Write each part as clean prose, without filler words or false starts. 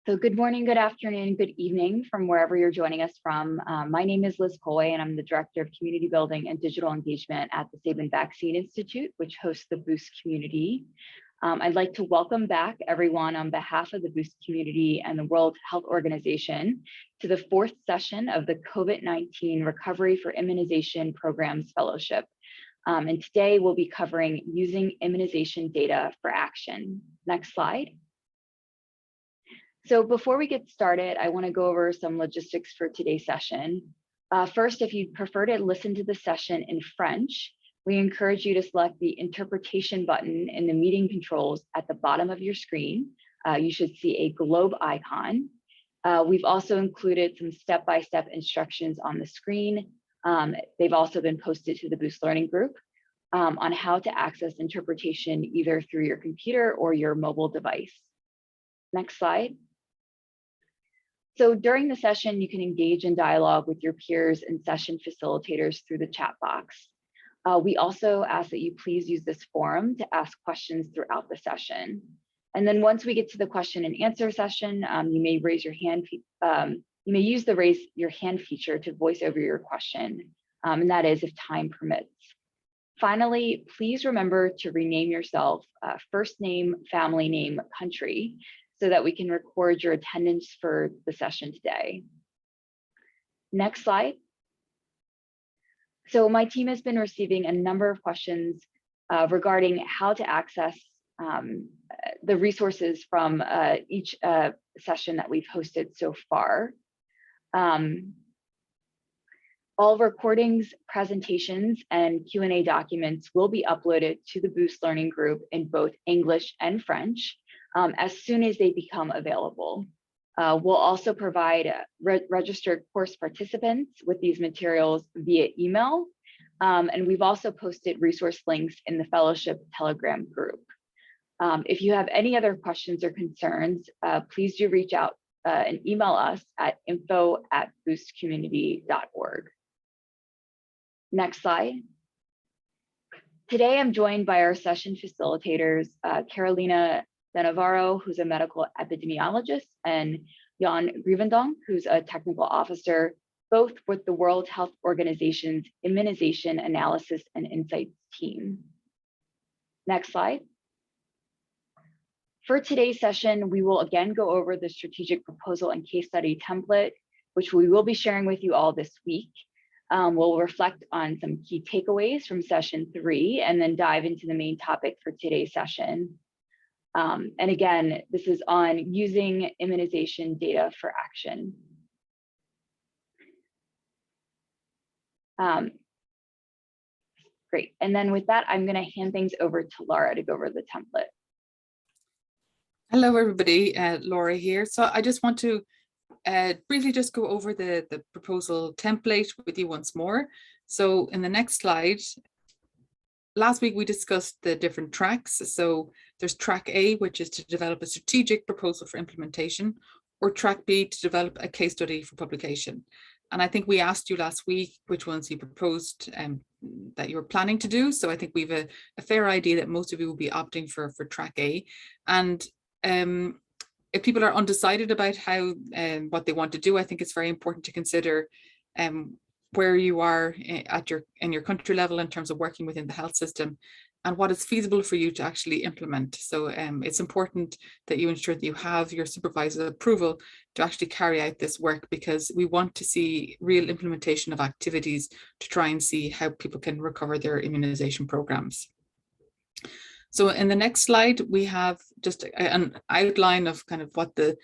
So good morning, good afternoon, good evening from wherever you're joining us from. My name is Liz Colway, and I'm the Director of Community Building and Digital Engagement at the Sabin Vaccine Institute, which hosts the Boost community. I'd like to welcome back everyone on behalf of the Boost community and the World Health Organization to the fourth session of the COVID-19 Recovery for Immunization Programs Fellowship. And today we'll be covering using immunization data for action. Next slide. So before we get started, I want to go over some logistics for today's session. First, if you'd prefer to listen to the session in French, we encourage you to select the interpretation button in the meeting controls at the bottom of your screen. You should see a globe icon. We've also included some step-by-step instructions on the screen. They've also been posted to the Boost Learning group on how to access interpretation either through your computer or your mobile device. Next slide. So during the session, you can engage in dialogue with your peers and session facilitators through the chat box. We also ask that you please use this forum to ask questions throughout the session. And then once we get to the question and answer session, you may raise your hand. You may use the raise your hand feature to voice over your question, and that is if time permits. Finally, please remember to rename yourself first name, family name, country, so that we can record your attendance for the session today. Next slide. So my team has been receiving a number of questions regarding how to access the resources from each session that we've hosted so far. All recordings, presentations, and Q&A documents will be uploaded to the Boost Learning group in both English and French as soon as they become available. We'll also provide registered course participants with these materials via email. And we've also posted resource links in the Fellowship Telegram group. If you have any other questions or concerns, please do reach out and email us at info@boostcommunity.org. Next slide. Today, I'm joined by our session facilitators, Carolina De Navarro, who's a medical epidemiologist, and Jan Grivendonk, who's a technical officer, both with the World Health Organization's Immunization Analysis and Insights team. Next slide. For today's session, we will again go over the strategic proposal and case study template, which we will be sharing with you all this week. We'll reflect on some key takeaways from session 3 and then dive into the main topic for today's session. And again, this is on using immunization data for action. Great, and then with that, I'm going to hand things over to Laura to go over the template. Hello, everybody. Laura here. So I just want to briefly just go over the proposal template with you once more. So in the next slide, last week we discussed the different tracks. So there's track A, which is to develop a strategic proposal for implementation, or track B, to develop a case study for publication. And I think we asked you last week which ones you proposed that you were planning to do. So I think we've a fair idea that most of you will be opting for track A. And if people are undecided about how what they want to do, I think it's very important to consider where you are in your country level in terms of working within the health system and what is feasible for you to actually implement. So it's important that you ensure that you have your supervisor's approval to actually carry out this work, because we want to see real implementation of activities to try and see how people can recover their immunization programs. So in the next slide, we have just an outline of kind of what the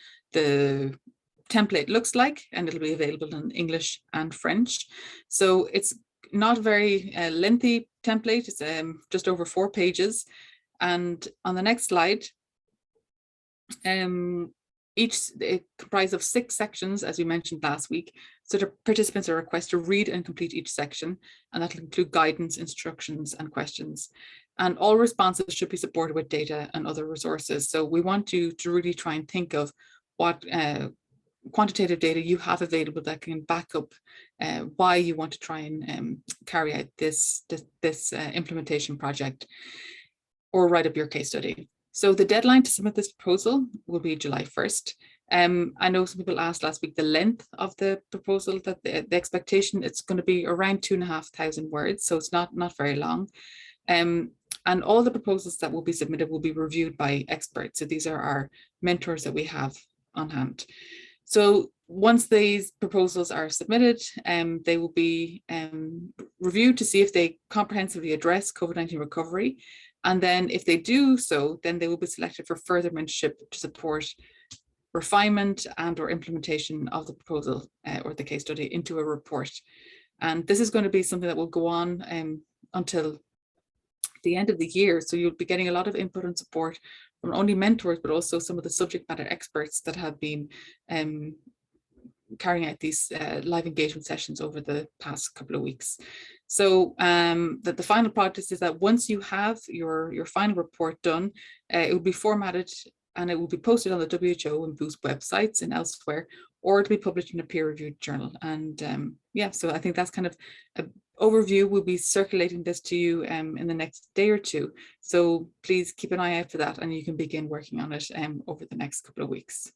template looks like, and it'll be available in English and French. So it's not a very lengthy template. It's just over 4 pages. And on the next slide, it comprises of 6 sections, as we mentioned last week. So the participants are requested to read and complete each section, and that'll include guidance, instructions, and questions. And all responses should be supported with data and other resources. So we want you to really try and think of what quantitative data you have available that can back up why you want to try and carry out this implementation project or write up your case study. So the deadline to submit this proposal will be July 1st. I know some people asked last week the length of the proposal, that the expectation, it's going to be around 2,500 words, so it's not very long. And all the proposals that will be submitted will be reviewed by experts. So these are our mentors that we have on hand. So once these proposals are submitted, they will be reviewed to see if they comprehensively address COVID-19 recovery. And then if they do so, then they will be selected for further mentorship to support refinement and or implementation of the proposal or the case study into a report. And this is going to be something that will go on until the end of the year. So you'll be getting a lot of input and support from not only mentors, but also some of the subject matter experts that have been carrying out these live engagement sessions over the past couple of weeks. So that the final product is that once you have your final report done, it will be formatted and it will be posted on the WHO and Boost websites and elsewhere, or to be published in a peer-reviewed journal. And yeah, so I think that's kind of an overview. We'll be circulating this to you in the next day or two. So please keep an eye out for that, and you can begin working on it over the next couple of weeks.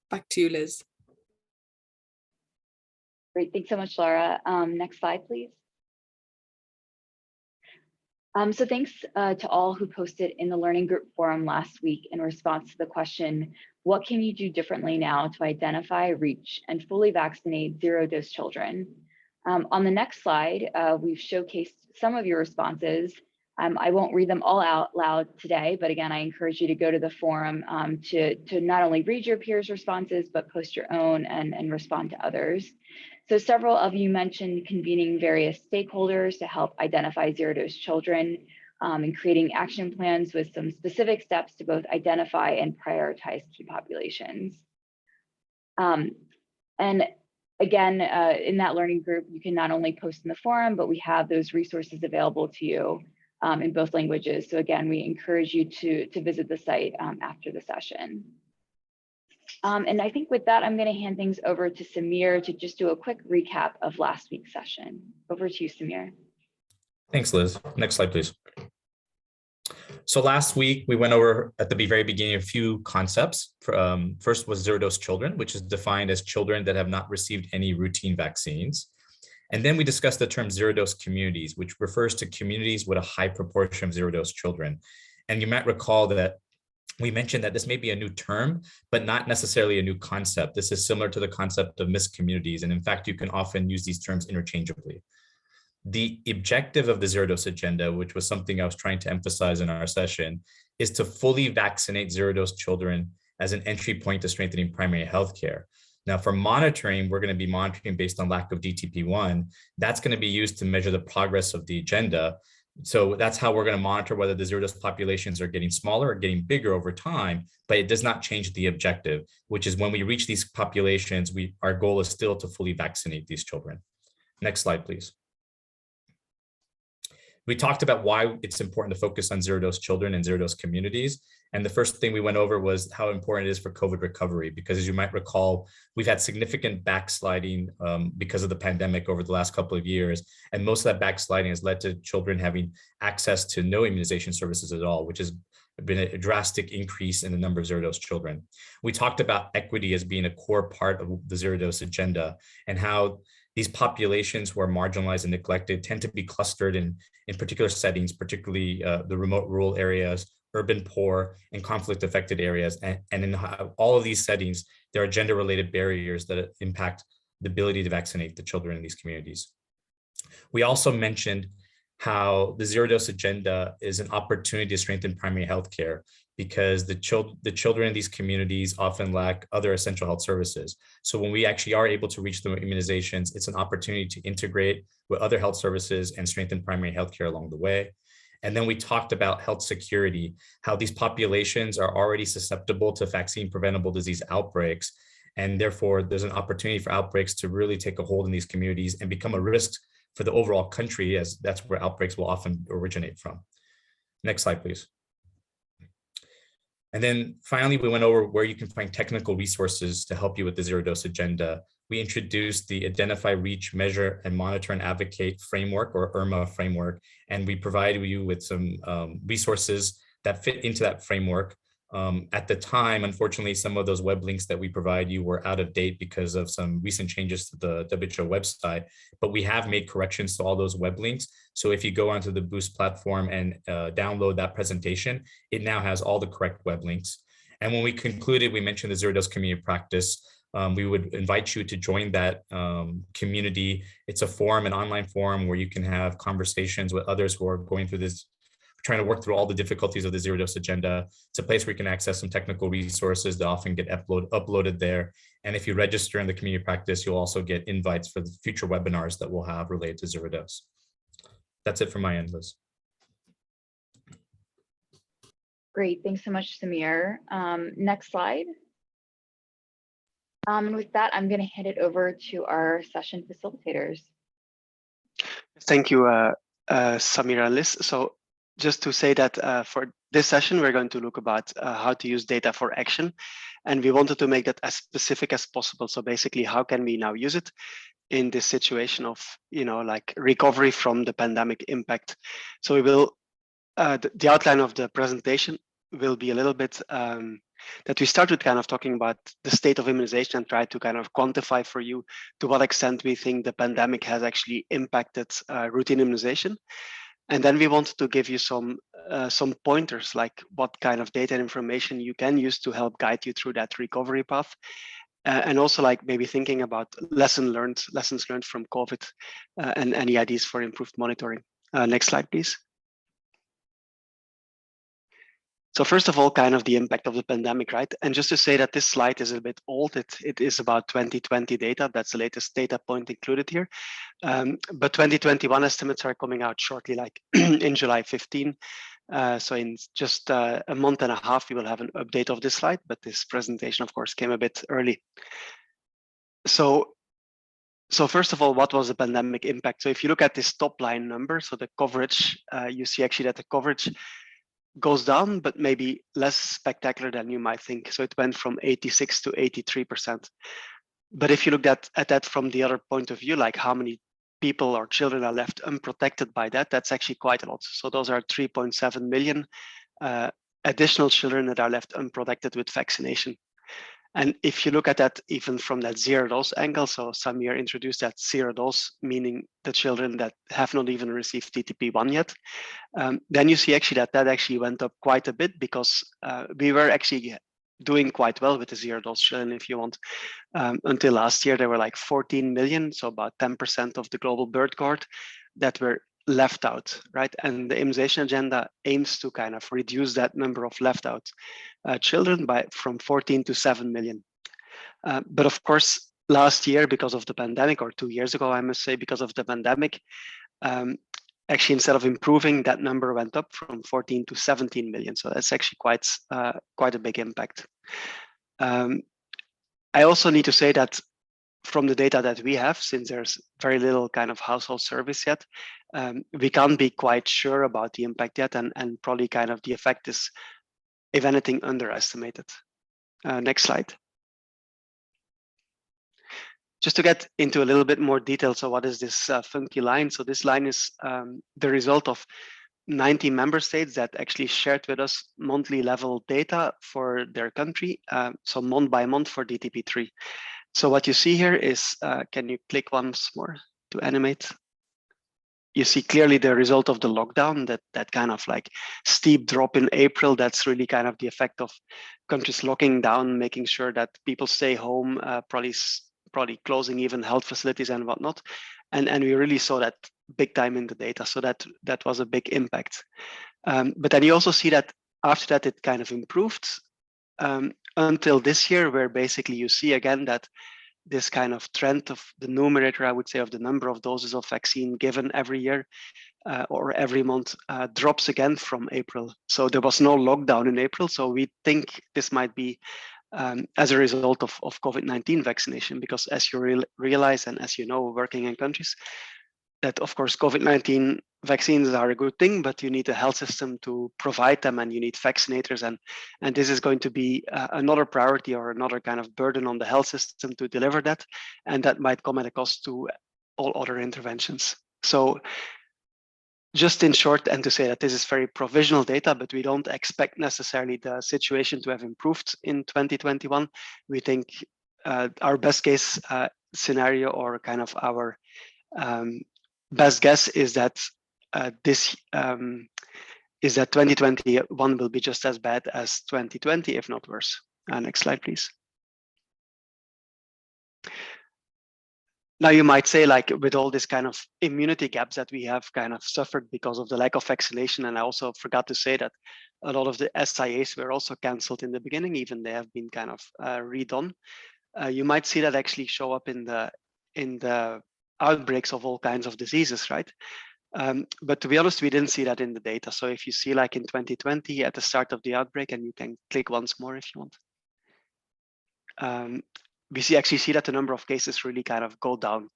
Back to you, Liz. Great, thanks so much, Laura. Next slide, please. So thanks to all who posted in the Learning Group Forum last week in response to the question, what can you do differently now to identify, reach, and fully vaccinate zero-dose children? On the next slide, we've showcased some of your responses. I won't read them all out loud today, but again, I encourage you to go to the forum to not only read your peers' responses, but post your own and respond to others. So several of you mentioned convening various stakeholders to help identify zero-dose children and creating action plans with some specific steps to both identify and prioritize key populations. And again, in that learning group, you can not only post in the forum, but we have those resources available to you in both languages. So again, we encourage you to visit the site after the session. And I think with that, I'm going to hand things over to Samir to just do a quick recap of last week's session. Over to you, Samir. Thanks, Liz. Next slide, please. So last week, we went over at the very beginning a few concepts. First was zero-dose children, which is defined as children that have not received any routine vaccines. And then we discussed the term zero-dose communities, which refers to communities with a high proportion of zero-dose children. And you might recall that we mentioned that this may be a new term, but not necessarily a new concept. This is similar to the concept of mixed communities. And in fact, you can often use these terms interchangeably. The objective of the zero-dose agenda, which was something I was trying to emphasize in our session, is to fully vaccinate zero-dose children as an entry point to strengthening primary health care. Now, for monitoring, we're going to be monitoring based on lack of DTP1. That's going to be used to measure the progress of the agenda. So that's how we're going to monitor whether the zero-dose populations are getting smaller or getting bigger over time, but it does not change the objective, which is when we reach these populations, our goal is still to fully vaccinate these children. Next slide, please. We talked about why it's important to focus on zero-dose children and zero-dose communities. And the first thing we went over was how important it is for COVID recovery, because as you might recall, we've had significant backsliding because of the pandemic over the last couple of years. And most of that backsliding has led to children having access to no immunization services at all, which has been a drastic increase in the number of zero-dose children. We talked about equity as being a core part of the zero-dose agenda and how these populations who are marginalized and neglected tend to be clustered in particular settings, particularly the remote rural areas, urban poor, and conflict-affected areas. And in all of these settings, there are gender-related barriers that impact the ability to vaccinate the children in these communities. We also mentioned how the zero-dose agenda is an opportunity to strengthen primary health care because the children in these communities often lack other essential health services. So when we actually are able to reach them with immunizations, it's an opportunity to integrate with other health services and strengthen primary health care along the way. And then we talked about health security, how these populations are already susceptible to vaccine preventable disease outbreaks. And therefore, there's an opportunity for outbreaks to really take a hold in these communities and become a risk for the overall country, as that's where outbreaks will often originate from. Next slide, please. And then finally, we went over where you can find technical resources to help you with the zero-dose agenda. we introduced the Identify, Reach, Measure, and Monitor and Advocate framework, or IRMA framework, and we provide you with some resources that fit into that framework. At the time, unfortunately, some of those web links that we provide you were out of date because of some recent changes to the WHO website, but we have made corrections to all those web links. So if you go onto the Boost platform and download that presentation, it now has all the correct web links. And when we concluded, we mentioned the Zero Dose Community Practice. We would invite you to join that community. It's a forum, an online forum where you can have conversations with others who are going through this, trying to work through all the difficulties of the Zero Dose agenda. It's a place where you can access some technical resources that often get uploaded there. And if you register in the community practice, you'll also get invites for the future webinars that we'll have related to Zero Dose. That's it from my end, Liz. Great, thanks so much, Samir. Next slide. And with that, I'm going to hand it over to our session facilitators. Thank you, Samira and Liz. So just to say that for this session, we're going to look about how to use data for action. And we wanted to make that as specific as possible. So basically, how can we now use it in this situation of, like recovery from the pandemic impact? So we will, the outline of the presentation will be a little bit that we start with kind of talking about the state of immunization and try to kind of quantify for you to what extent we think the pandemic has actually impacted routine immunization. And then we wanted to give you some pointers, like what kind of data and information you can use to help guide you through that recovery path. And also like maybe thinking about lessons learned from COVID and any ideas for improved monitoring. Next slide, please. So first of all, kind of the impact of the pandemic, right? And just to say that this slide is a bit old, it is about 2020 data. That's the latest data point included here. But 2021 estimates are coming out shortly, like in July 15. So in just a month and a half, we will have an update of this slide, but this presentation, of course, came a bit early. So first of all, what was the pandemic impact? So if you look at this top line number, so the coverage, you see actually that the coverage goes down, but maybe less spectacular than you might think. So it went from 86 to 83%. But if you look at that from the other point of view, like how many people or children are left unprotected by that, that's actually quite a lot. So those are 3.7 million additional children that are left unprotected with vaccination. And if you look at that even from that zero dose angle, so Samir introduced that zero dose, meaning the children that have not even received TTP1 yet, then you see actually that actually went up quite a bit because we were actually doing quite well with the zero dose children, if you want. Until last year, there were like 14 million, so about 10% of the global birth cohort that were left out, right? And the immunization agenda aims to kind of reduce that number of left out children from 14 to 7 million. But of course, last year, because of the pandemic, or 2 years ago, I must say, because of the pandemic, actually, instead of improving, that number went up from 14 to 17 million. So that's actually quite a big impact. I also need to say that from the data that we have, since there's very little kind of household service yet, we can't be quite sure about the impact yet, and probably kind of the effect is, if anything, underestimated. Next slide. Just to get into a little bit more detail, so what is this funky line? So this line is the result of 90 member states that actually shared with us monthly level data for their country, so month by month for DTP3. So what you see here is, can you click once more to animate? You see clearly the result of the lockdown, that kind of like steep drop in April. That's really kind of the effect of countries locking down, making sure that people stay home, probably closing even health facilities and whatnot. And we really saw that big time in the data. So that was a big impact. But then you also see that after that, it kind of improved until this year, where basically you see again that this kind of trend of the numerator, I would say, of the number of doses of vaccine given every year or every month drops again from April. So there was no lockdown in April. So we think this might be as a result of COVID-19 vaccination, because as you realize, and as you know, working in countries, that of course COVID-19 vaccines are a good thing, but you need a health system to provide them, and you need vaccinators, and this is going to be another priority or another kind of burden on the health system to deliver that, and that might come at a cost to all other interventions. So just in short, and to say that this is very provisional data, but we don't expect necessarily the situation to have improved in 2021. We think our best case scenario, or kind of our best guess, is that is that 2021 will be just as bad as 2020, if not worse. Next slide, please. Now you might say, like, with all this kind of immunity gaps that we have kind of suffered because of the lack of vaccination, and I also forgot to say that a lot of the SIAs were also cancelled in the beginning, even they have been kind of redone. You might see that actually show up in the outbreaks of all kinds of diseases, right? But to be honest, we didn't see that in the data. So if you see, like in 2020 at the start of the outbreak, and you can click once more if you want, we actually see that the number of cases really kind of go down.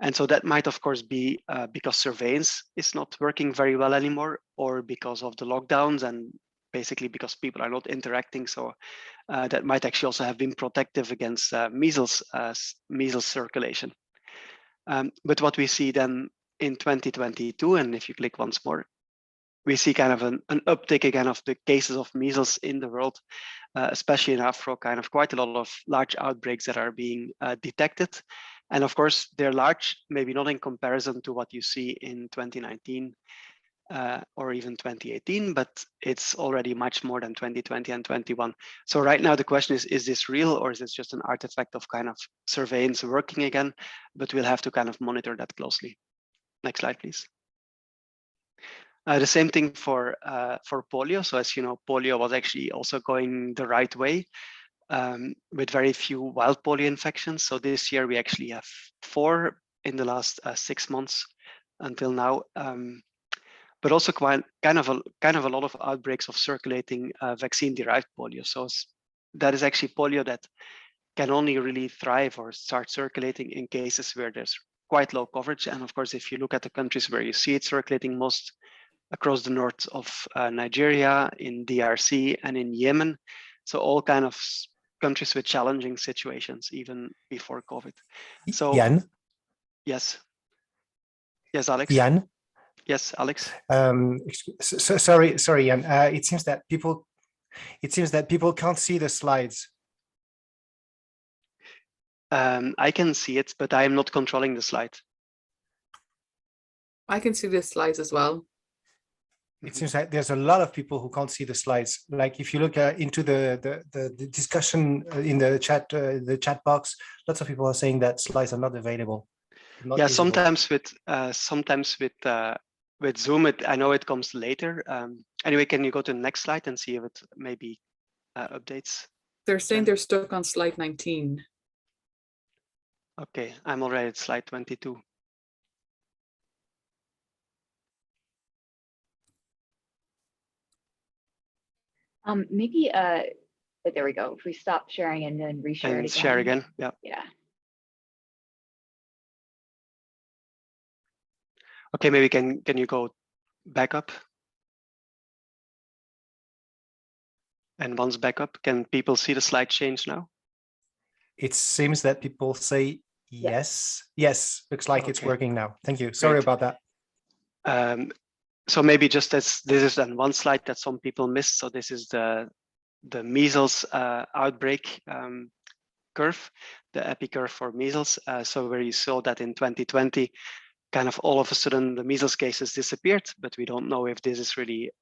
And so that might, of course, be because surveillance is not working very well anymore, or because of the lockdowns, and basically because people are not interacting. So that might actually also have been protective against measles circulation. But what we see then in 2022, and if you click once more, we see kind of an uptick again of the cases of measles in the world, especially in Afro, kind of quite a lot of large outbreaks that are being detected. And of course, they're large, maybe not in comparison to what you see in 2019 or even 2018, but it's already much more than 2020 and 21. So right now the question is this real, or is this just an artifact of kind of surveillance working again? But we'll have to kind of monitor that closely. Next slide, please. The same thing for polio. So as you know, polio was actually also going the right way with very few wild polio infections. So this year we actually have 4 in the last 6 months until now. But also kind of a lot of outbreaks of circulating vaccine-derived polio. So that is actually polio that can only really thrive or start circulating in cases where there's quite low coverage. And of course, if you look at the countries where you see it circulating most, across the north of Nigeria, in DRC, and in Yemen, so all kind of countries with challenging situations even before COVID. So Jan? Yes, Alex. Jan? Yes, Alex. Sorry, Jan. It seems that people can't see the slides. I can see it, but I am not controlling the slide. I can see the slides as well. It seems like there's a lot of people who can't see the slides. Like if you look into the discussion in the chat box, lots of people are saying that slides are not available. Not yeah, visible. sometimes with Zoom, I know it comes later. Anyway, can you go to the next slide and see if it maybe updates? They're saying they're stuck on slide 19. Okay, I'm already at slide 22. Maybe, there we go. If we stop sharing and then reshare it again. Share again, yeah. Yeah. Okay, maybe can you go back up? And once back up, can people see the slide change now? It seems that people say yes. Yes, looks like it's working now. Thank you. Sorry about that. So maybe just as this is then one slide that some people missed. So this is the measles outbreak curve, the epi curve for measles. So where you saw that in 2020, kind of all of a sudden the measles cases disappeared, but we don't know if this is really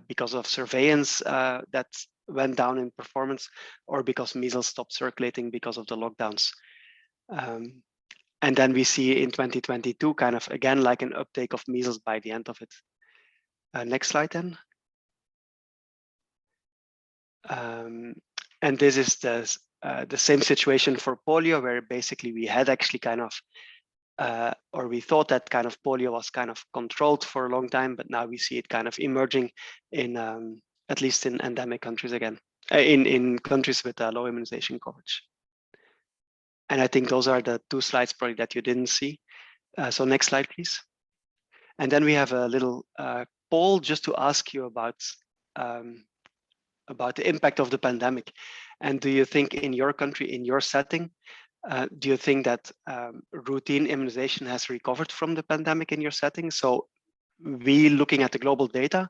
because of surveillance that went down in performance, or because measles stopped circulating because of the lockdowns. And then we see in 2022 kind of again like an uptake of measles by the end of it. Next slide then. And this is the same situation for polio, where basically we had actually kind of, or we thought that kind of polio was kind of controlled for a long time, but now we see it kind of emerging in, at least in endemic countries again, in countries with low immunization coverage. And I think those are the 2 slides probably that you didn't see. So next slide, please. And then we have a little poll just to ask you about the impact of the pandemic. And do you think in your country, in your setting, do you think that routine immunization has recovered from the pandemic in your setting? So we, looking at the global data,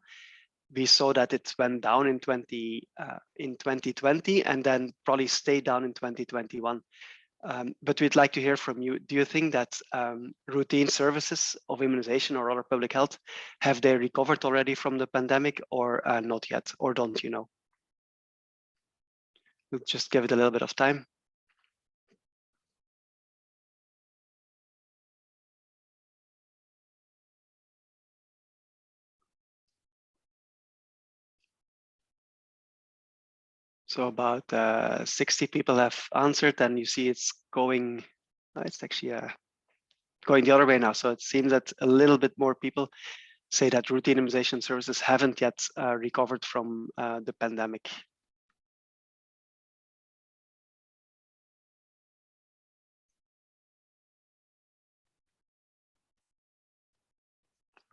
we saw that it went down in 2020 and then probably stayed down in 2021. But we'd like to hear from you. Do you think that routine services of immunization or other public health, have they recovered already from the pandemic or not yet, or don't you know? We'll just give it a little bit of time. So about 60 people have answered, and you see it's going, it's actually going the other way now. So it seems that a little bit more people say that routine immunization services haven't yet recovered from the pandemic.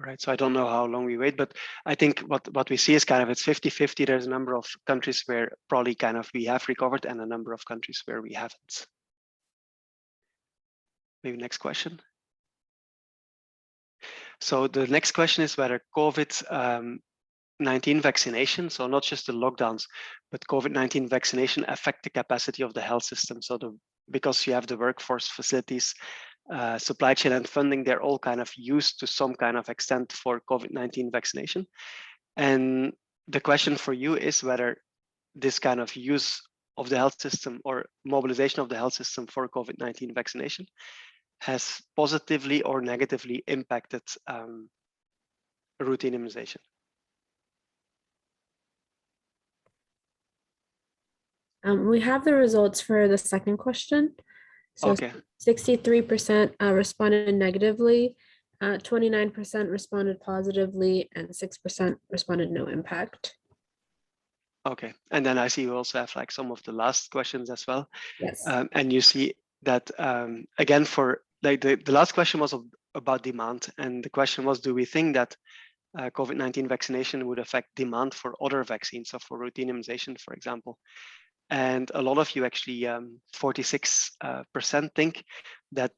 Right, so I don't know how long we wait, but I think what we see is kind of it's 50-50. There's a number of countries where probably kind of we have recovered and a number of countries where we haven't. Maybe next question. So the next question is whether COVID-19 vaccination, so not just the lockdowns, but COVID-19 vaccination affect the capacity of the health system. So because you have the workforce, facilities, supply chain and funding, they're all kind of used to some kind of extent for COVID-19 vaccination. And the question for you is whether this kind of use of the health system or mobilization of the health system for COVID-19 vaccination has positively or negatively impacted routine immunization. We have the results for the second question. So okay. 63% responded negatively, 29% responded positively, and 6% responded no impact. Okay, and then I see you also have like some of the last questions as well. Yes. And you see that again, for like the last question was about demand, and the question was, do we think that COVID-19 vaccination would affect demand for other vaccines, so for routine immunization, for example? And a lot of you actually, 46% think that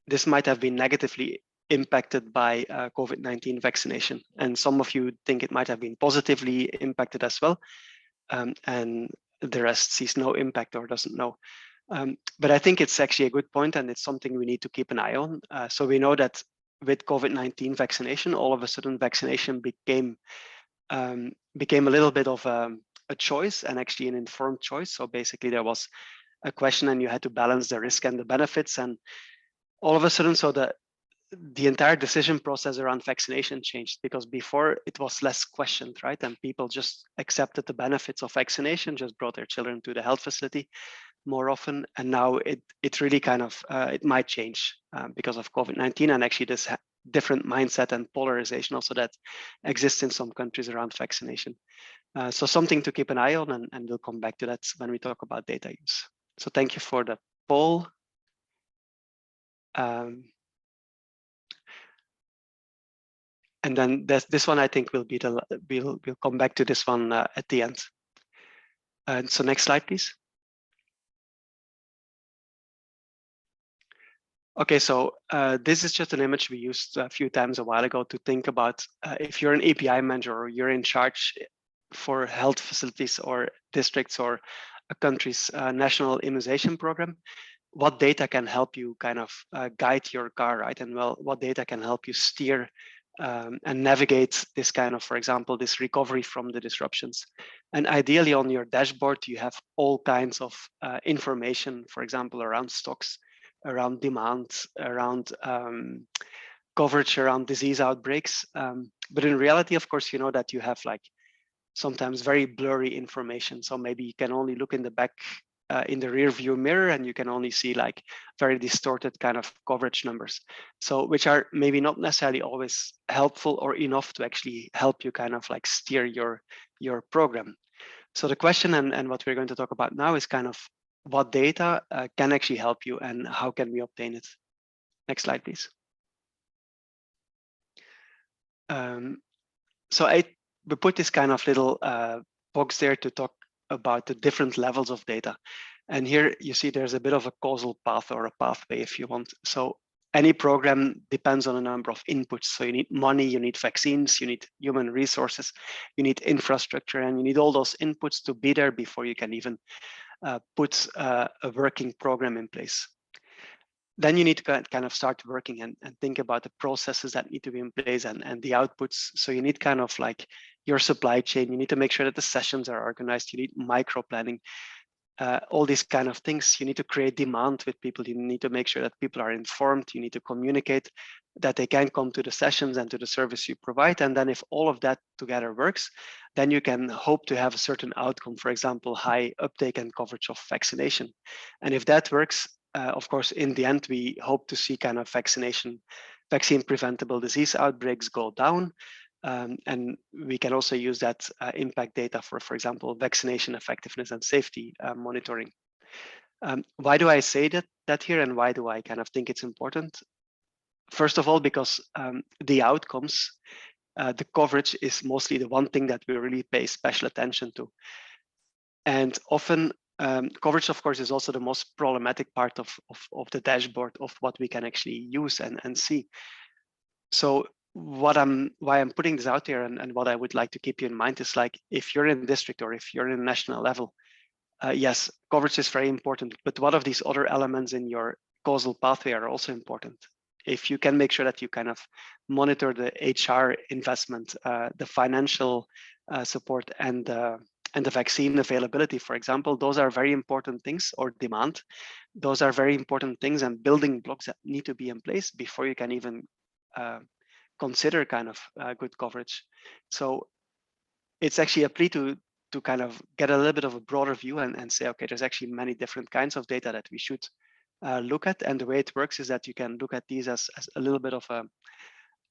this might have been negatively impacted by COVID-19 vaccination. And some of you think it might have been positively impacted as well. And the rest sees no impact or doesn't know. But I think it's actually a good point, and it's something we need to keep an eye on. So we know that with COVID-19 vaccination, all of a sudden vaccination became a little bit of a choice, and actually an informed choice. So basically there was a question and you had to balance the risk and the benefits, and all of a sudden, so the entire decision process around vaccination changed, because before it was less questioned, right? And people just accepted the benefits of vaccination, just brought their children to the health facility more often. And now it really kind of, it might change because of COVID-19, and actually this different mindset and polarization also that exists in some countries around vaccination. So something to keep an eye on, and we'll come back to that when we talk about data use. So thank you for the poll. And then this one, I think, will be we'll come back to this one at the end. And so next slide, please. Okay, so this is just an image we used a few times a while ago to think about if you're an API manager or you're in charge for health facilities or districts or a country's national immunization program, what data can help you kind of guide your car, right? And well, what data can help you steer and navigate this kind of, for example, this recovery from the disruptions. And ideally on your dashboard, you have all kinds of information, for example, around stocks, around demand, around coverage, around disease outbreaks. But in reality, of course, you know that you have like sometimes very blurry information. So maybe you can only look in the back, in the rear view mirror, and you can only see like very distorted kind of coverage numbers. So which are maybe not necessarily always helpful or enough to actually help you kind of like steer your program. So the question and what we're going to talk about now is kind of what data can actually help you and how can we obtain it. Next slide, please. So we put this kind of little box there to talk about the different levels of data. And here you see there's a bit of a causal path or a pathway if you want. So any program depends on a number of inputs. So you need money, you need vaccines, you need human resources, you need infrastructure, and you need all those inputs to be there before you can even put a working program in place. Then you need to kind of start working and think about the processes that need to be in place and the outputs. So you need kind of like your supply chain. You need to make sure that the sessions are organized. You need micro planning. All these kind of things. You need to create demand with people. You need to make sure that people are informed. You need to communicate that they can come to the sessions and to the service you provide. And then if all of that together works, then you can hope to have a certain outcome, for example, high uptake and coverage of vaccination. And if that works, of course, in the end, we hope to see kind of vaccine preventable disease outbreaks go down. And we can also use that impact data for example, vaccination effectiveness and safety monitoring. Why do I say that here, and why do I kind of think it's important? First of all, because the outcomes, the coverage is mostly the one thing that we really pay special attention to. And often coverage, of course, is also the most problematic part of the dashboard of what we can actually use and see. So why I'm putting this out there and what I would like to keep you in mind is like, if you're in district or if you're in a national level, yes, coverage is very important, but what of these other elements in your causal pathway are also important. If you can make sure that you kind of monitor the HR investment, the financial support and the vaccine availability, for example, those are very important things, or demand. Those are very important things and building blocks that need to be in place before you can even consider kind of good coverage. So it's actually a plea to kind of get a little bit of a broader view and say, okay, there's actually many different kinds of data that we should look at. And the way it works is that you can look at these as a little bit of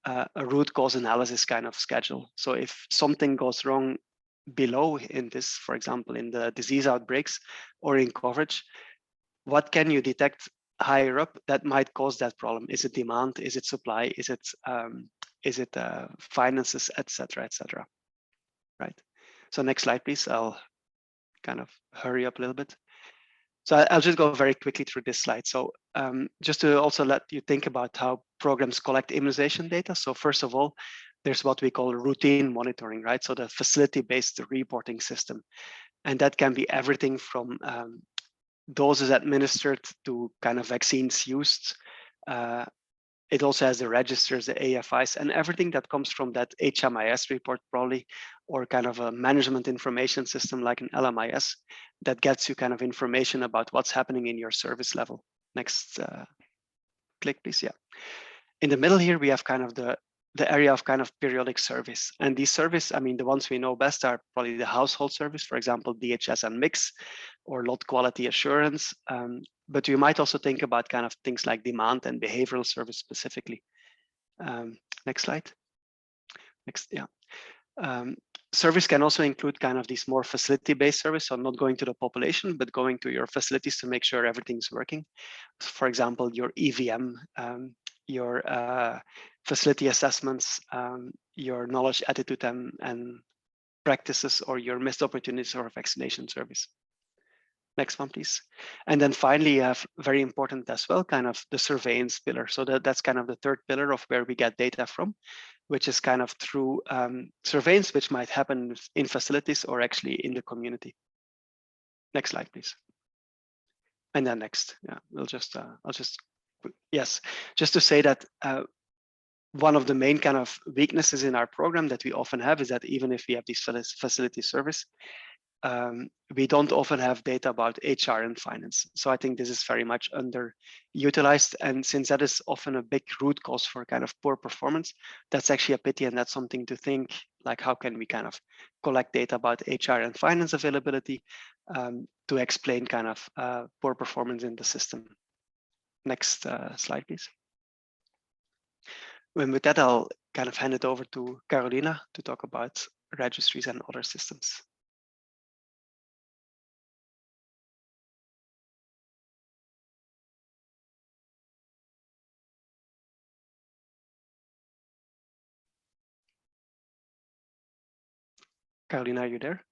a root cause analysis kind of schedule. So if something goes wrong below in this, for example, in the disease outbreaks or in coverage, what can you detect higher up that might cause that problem? Is it demand? Is it supply? Is it finances, etc., etc. Right. So next slide, please. I'll kind of hurry up a little bit. So I'll just go very quickly through this slide. So just to also let you think about how programs collect immunization data. So first of all, there's what we call routine monitoring, right? So the facility-based reporting system. And that can be everything from doses administered to kind of vaccines used. It also has the registers, the AFIs, and everything that comes from that HMIS report probably, or kind of a management information system like an LMIS that gets you kind of information about what's happening in your service level. Next click, please. Yeah. In the middle here, we have kind of the area of kind of periodic service. And these service, I mean, the ones we know best are probably the household service, for example, DHS and mix, or lot quality assurance. But you might also think about kind of things like demand and behavioral service specifically. Next slide. Next, yeah. Service can also include kind of these more facility-based service, so not going to the population, but going to your facilities to make sure everything's working. For example, your EVM, your facility assessments, your knowledge, attitude, and practices, or your missed opportunities or vaccination service. Next one, please. And then finally, you have very important as well, kind of the surveillance pillar. So that's kind of the third pillar of where we get data from, which is kind of through surveillance, which might happen in facilities or actually in the community. Next slide, please. And then next, yeah, yes, just to say that one of the main kind of weaknesses in our program that we often have is that even if we have these facility service, we don't often have data about HR and finance. So I think this is very much underutilized. And since that is often a big root cause for kind of poor performance, that's actually a pity. And that's something to think, like, how can we kind of collect data about HR and finance availability to explain kind of poor performance in the system. Next slide, please. And with that, I'll kind of hand it over to Carolina to talk about registries and other systems. Carolina, are you there?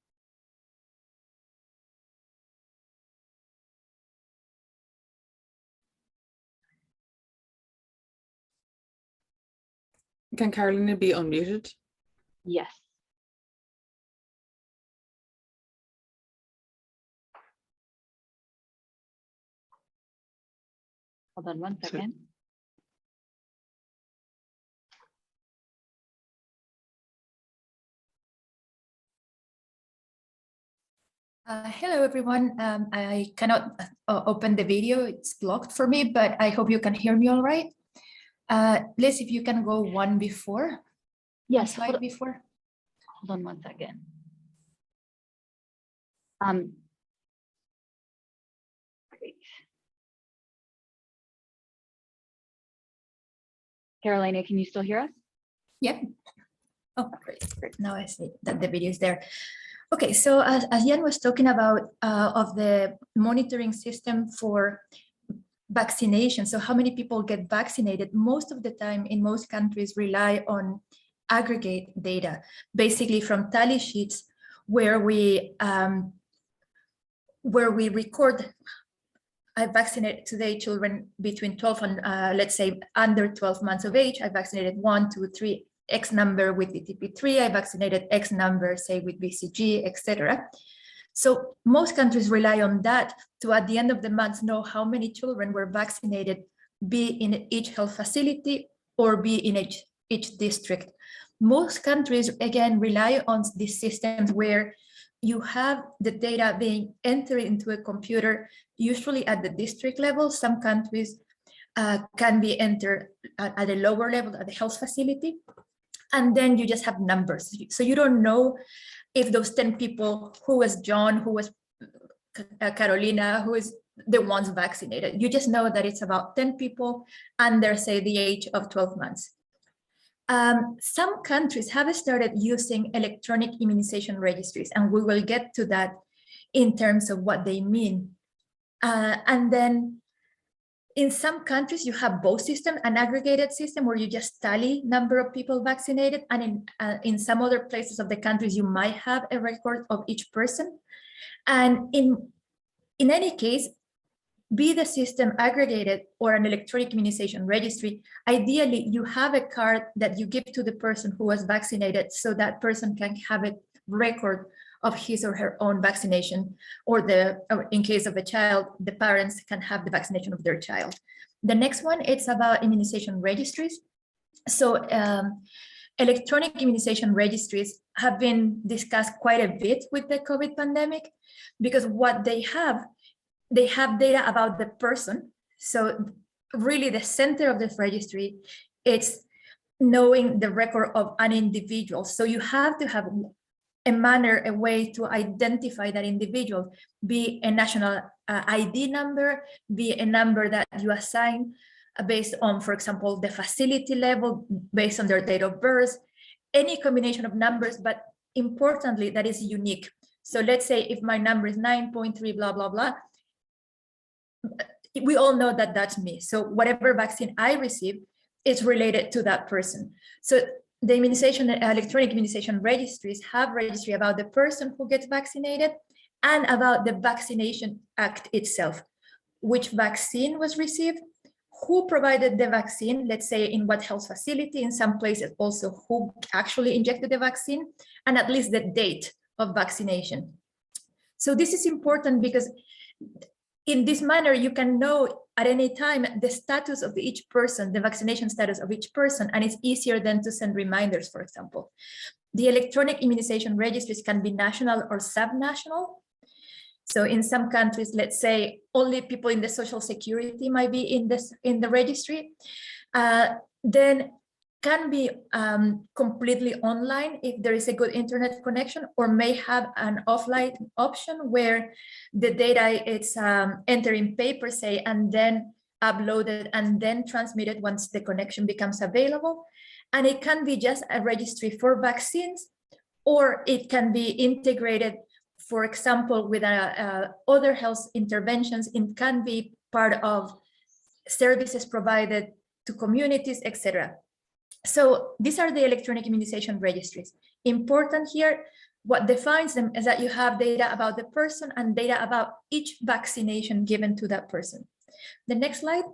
Can Carolina be unmuted? Yes. Hold on one second. Hello, everyone. I cannot open the video. It's blocked for me, but I hope you can hear me all right. Liz, if you can go one before. Yes, Slide before. hold on one second. Great. Carolina, can you still hear us? Yep. Oh, great. Now I see that the video is there. Okay, so as Jan was talking about of the monitoring system for vaccination, so how many people get vaccinated, most of the time in most countries rely on aggregate data, basically from tally sheets where we record, I vaccinated today children between 12 and let's say under 12 months of age. I vaccinated 1, 2, 3, X number with VTP3. I vaccinated X number, say with BCG, etc. So most countries rely on that to, at the end of the month, know how many children were vaccinated, be in each health facility or be in each district. Most countries, again, rely on these systems where you have the data being entered into a computer, usually at the district level. Some countries can be entered at a lower level at the health facility. And then you just have numbers. So you don't know if those 10 people, who was John, who was Carolina, who is the ones vaccinated. You just know that it's about 10 people under, say, the age of 12 months. Some countries have started using electronic immunization registries, and we will get to that in terms of what they mean. And then in some countries, you have both systems, an aggregated system where you just tally number of people vaccinated. And in some other places of the countries, you might have a record of each person. And in any case, be the system aggregated or an electronic immunization registry, ideally you have a card that you give to the person who was vaccinated so that person can have a record of his or her own vaccination, or in case of a child, the parents can have the vaccination of their child. The next one, it's about immunization registries. So electronic immunization registries have been discussed quite a bit with the COVID pandemic, because what they have data about the person. So really the center of this registry, it's knowing the record of an individual. So you have to have a way to identify that individual, be a national ID number, be a number that you assign based on, for example, the facility level, based on their date of birth, any combination of numbers, but importantly, that is unique. So let's say if my number is 9.3, blah, blah, blah, we all know that that's me. So whatever vaccine I receive is related to that person. So the electronic immunization registries have registry about the person who gets vaccinated and about the vaccination act itself, which vaccine was received, who provided the vaccine, let's say in what health facility, in some places also who actually injected the vaccine, and at least the date of vaccination. So this is important because in this manner, you can know at any time the status of each person, the vaccination status of each person, and it's easier than to send reminders, for example. The electronic immunization registries can be national or subnational. So in some countries, let's say only people in the social security might be in the registry. Then can be completely online if there is a good internet connection, or may have an offline option where the data is entered in paper, say, and then uploaded and then transmitted once the connection becomes available. And it can be just a registry for vaccines, or it can be integrated, for example, with other health interventions. It can be part of services provided to communities, etc. So these are the electronic immunization registries. Important here, what defines them is that you have data about the person and data about each vaccination given to that person. The next slide.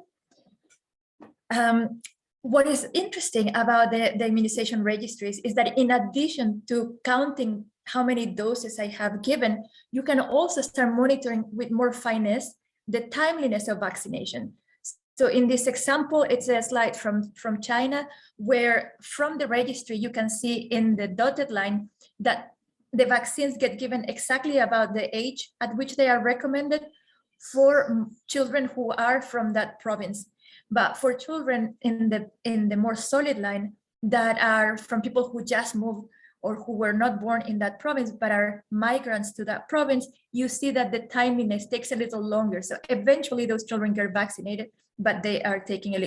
What is interesting about the immunization registries is that in addition to counting how many doses I have given, you can also start monitoring with more finesse the timeliness of vaccination. So in this example, it's a slide from China, where from the registry, you can see in the dotted line that the vaccines get given exactly about the age at which they are recommended for children who are from that province. But for children in the more solid line that are from people who just moved or who were not born in that province but are migrants to that province, you see that the timeliness takes a little longer. So eventually those children get vaccinated, but they are taking a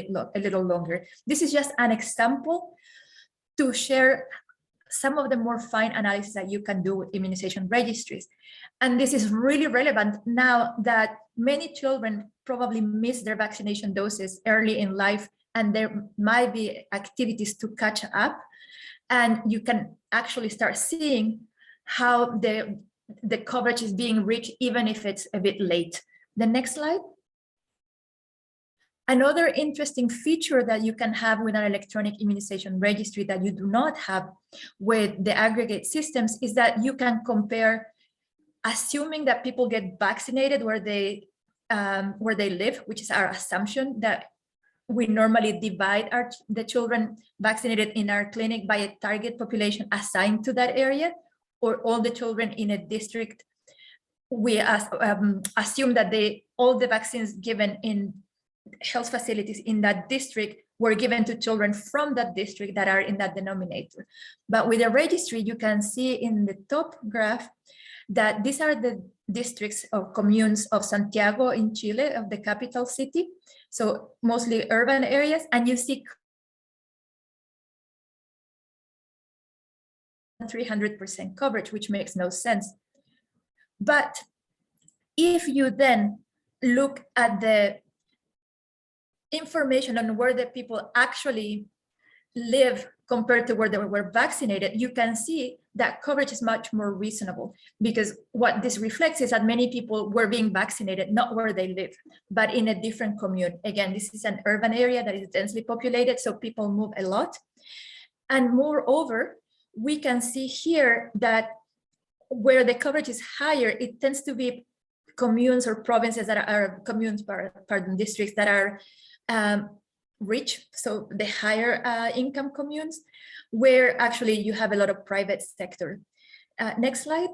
little longer. This is just an example to share some of the more fine analysis that you can do with immunization registries. And this is really relevant now that many children probably miss their vaccination doses early in life, and there might be activities to catch up. And you can actually start seeing how the coverage is being reached, even if it's a bit late. The next slide. Another interesting feature that you can have with an electronic immunization registry that you do not have with the aggregate systems is that you can compare, assuming that people get vaccinated where they live, which is our assumption that we normally divide the children vaccinated in our clinic by a target population assigned to that area, or all the children in a district. We assume that all the vaccines given in health facilities in that district were given to children from that district that are in that denominator. But with a registry, you can see in the top graph that these are the districts or communes of Santiago in Chile, of the capital city. So mostly urban areas, and you see 300% coverage, which makes no sense. But if you then look at the information on where the people actually live compared to where they were vaccinated, you can see that coverage is much more reasonable, because what this reflects is that many people were being vaccinated not where they live, but in a different commune. Again, this is an urban area that is densely populated, so people move a lot. And moreover, we can see here that where the coverage is higher, it tends to be communes or provinces that are districts that are rich, so the higher income communes, where actually you have a lot of private sector. Next slide.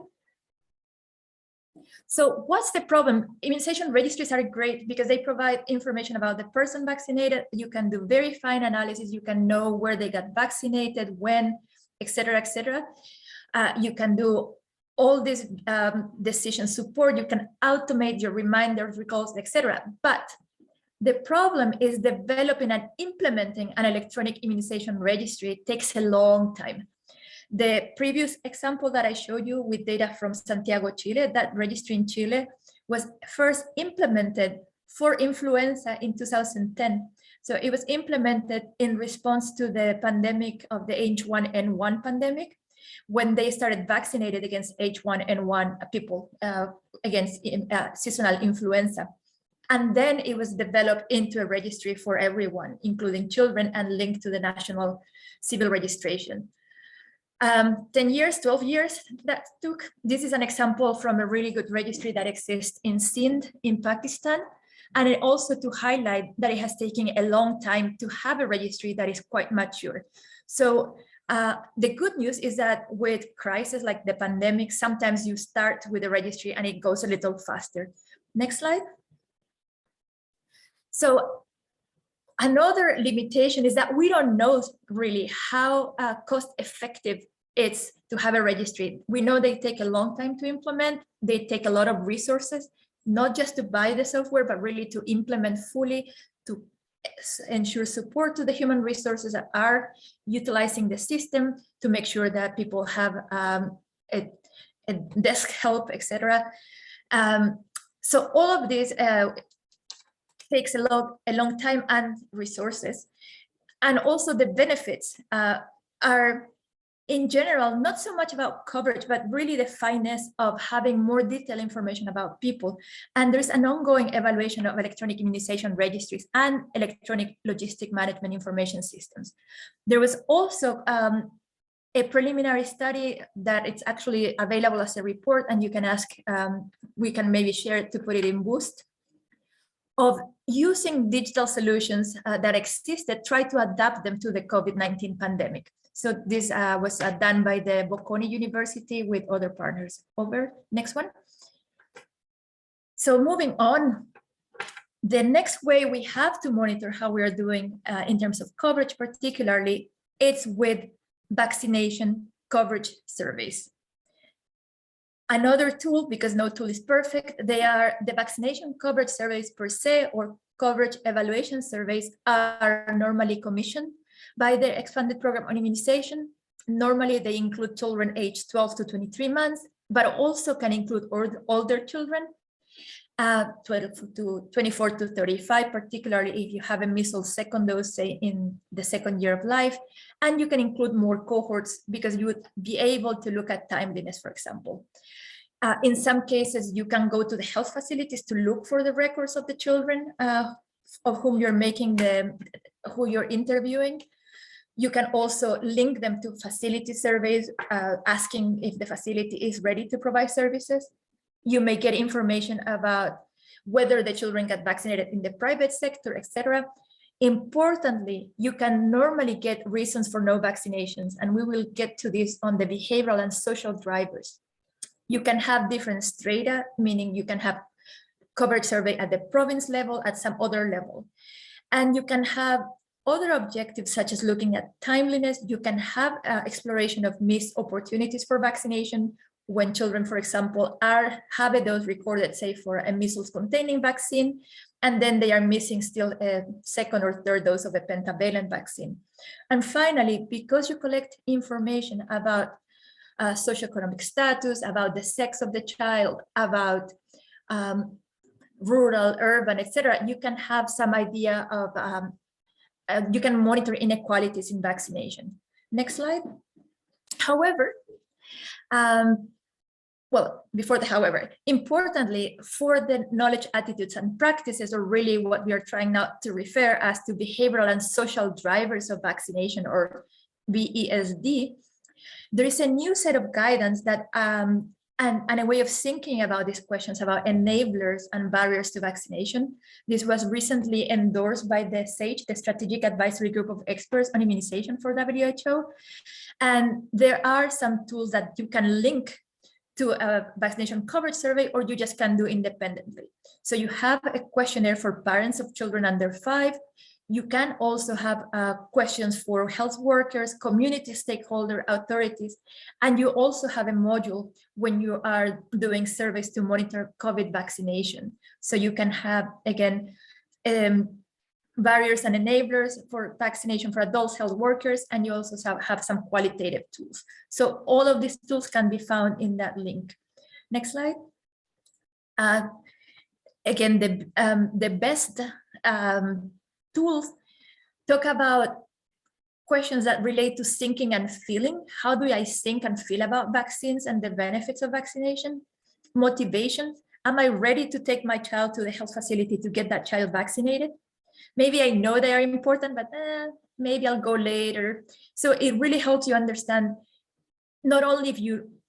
So what's the problem? Immunization registries are great because they provide information about the person vaccinated. You can do very fine analysis. You can know where they got vaccinated, when, etc., etc. You can do all this decision support. You can automate your reminders, recalls, etc. But the problem is developing and implementing an electronic immunization registry takes a long time. The previous example that I showed you with data from Santiago, Chile, that registry in Chile was first implemented for influenza in 2010. So it was implemented in response to the pandemic of the H1N1 pandemic, when they started vaccinated against H1N1 people against seasonal influenza. And then it was developed into a registry for everyone, including children, and linked to the national civil registration. 10 years, 12 years that took. This is an example from a really good registry that exists in Sindh in Pakistan. And it also to highlight that it has taken a long time to have a registry that is quite mature. So the good news is that with crises like the pandemic, sometimes you start with a registry and it goes a little faster. Next slide. So another limitation is that we don't know really how cost effective it's to have a registry. We know they take a long time to implement. They take a lot of resources, not just to buy the software, but really to implement fully, to ensure support to the human resources that are utilizing the system, to make sure that people have a desk help, etc. So all of this takes a long time and resources. And also the benefits are in general, not so much about coverage, but really the fineness of having more detailed information about people. And there's an ongoing evaluation of electronic immunization registries and electronic logistic management information systems. There was also a preliminary study that it's actually available as a report, and you can ask, we can maybe share it to put it in Boost, of using digital solutions that existed, try to adapt them to the COVID-19 pandemic. So this was done by the Bocconi University with other partners. Over, next one. So moving on, the next way we have to monitor how we are doing in terms of coverage, particularly, it's with vaccination coverage surveys. Another tool, because no tool is perfect, they are the vaccination coverage surveys per se, or coverage evaluation surveys, are normally commissioned by the expanded program on immunization. Normally they include children aged 12 to 23 months, but also can include older children, 12 to 24 to 35, particularly if you have a measles second dose, say in the second year of life. And you can include more cohorts because you would be able to look at timeliness, for example. In some cases, you can go to the health facilities to look for the records of the children of whom you're making who you're interviewing. You can also link them to facility surveys, asking if the facility is ready to provide services. You may get information about whether the children got vaccinated in the private sector, etc. Importantly, you can normally get reasons for no vaccinations, and we will get to this on the behavioral and social drivers. You can have different strata, meaning you can have coverage survey at the province level, at some other level. And you can have other objectives, such as looking at timeliness. You can have exploration of missed opportunities for vaccination when children, for example, have a dose recorded, say for a measles containing vaccine, and then they are missing still a second or third dose of a pentavalent vaccine. And finally, because you collect information about socioeconomic status, about the sex of the child, about rural, urban, etc., you can have some idea of, you can monitor inequalities in vaccination. Next slide. However, well, before the however, importantly, for the knowledge, attitudes, and practices, or really what we are trying not to refer as to behavioral and social drivers of vaccination, or BESD, there is a new set of guidance that and a way of thinking about these questions about enablers and barriers to vaccination. This was recently endorsed by the SAGE, the Strategic Advisory Group of Experts on Immunization for WHO. And there are some tools that you can link to a vaccination coverage survey, or you just can do independently. So you have a questionnaire for parents of children under 5. You can also have questions for health workers, community stakeholder authorities, and you also have a module when you are doing surveys to monitor COVID vaccination. So you can have, again, barriers and enablers for vaccination for adults, health workers, and you also have some qualitative tools. So all of these tools can be found in that link. Next slide. Again, the best tools talk about questions that relate to thinking and feeling. How do I think and feel about vaccines and the benefits of vaccination? Motivation. Am I ready to take my child to the health facility to get that child vaccinated? Maybe I know they are important, but maybe I'll go later. So it really helps you understand not only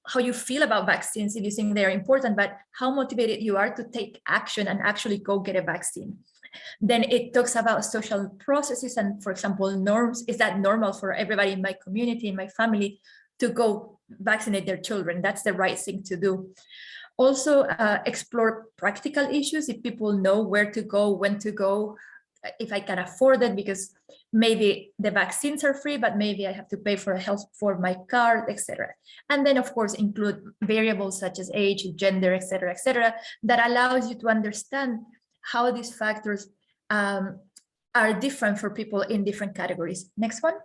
how you feel about vaccines, if you think they are important, but how motivated you are to take action and actually go get a vaccine. Then it talks about social processes and, for example, norms. Is that normal for everybody in my community, in my family, to go vaccinate their children? That's the right thing to do. Also, explore practical issues. If people know where to go, when to go, if I can afford it, because maybe the vaccines are free, but maybe I have to pay for health for my card, etc. And then, of course, include variables such as age, gender, etc., that allows you to understand how these factors are different for people in different categories. Next one.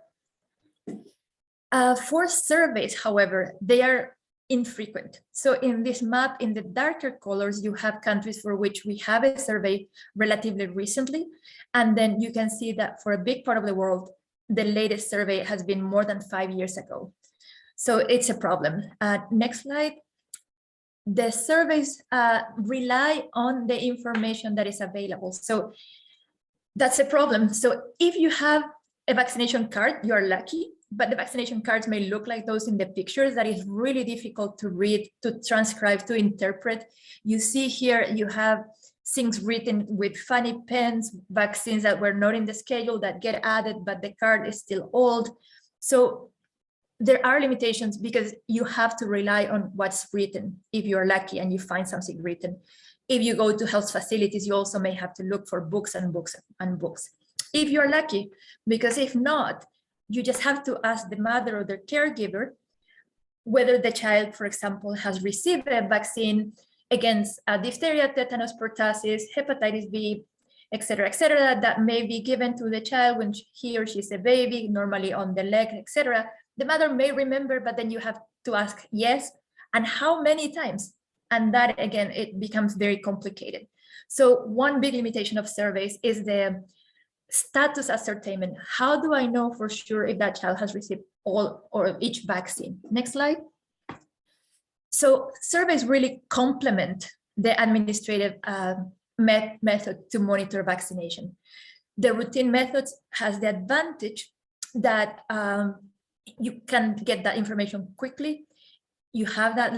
For surveys, however, they are infrequent. So in this map, in the darker colors, you have countries for which we have a survey relatively recently. And then you can see that for a big part of the world, the latest survey has been more than 5 years ago. So it's a problem. Next slide. The surveys rely on the information that is available. So that's a problem. So if you have a vaccination card, you're lucky, but the vaccination cards may look like those in the pictures. That is really difficult to read, to transcribe, to interpret. You see here, you have things written with funny pens, vaccines that were not in the schedule that get added, but the card is still old. So there are limitations because you have to rely on what's written if you're lucky and you find something written. If you go to health facilities, you also may have to look for books and books and books. If you're lucky, because if not, you just have to ask the mother or the caregiver whether the child, for example, has received a vaccine against diphtheria, tetanus, pertussis, hepatitis B, etc., that may be given to the child when he or she is a baby, normally on the leg, etc. The mother may remember, but then you have to ask yes, and how many times? And that, again, it becomes very complicated. So one big limitation of surveys is the status ascertainment. How do I know for sure if that child has received all or each vaccine? Next slide. So surveys really complement the administrative method to monitor vaccination. The routine methods has the advantage that you can get that information quickly. You have that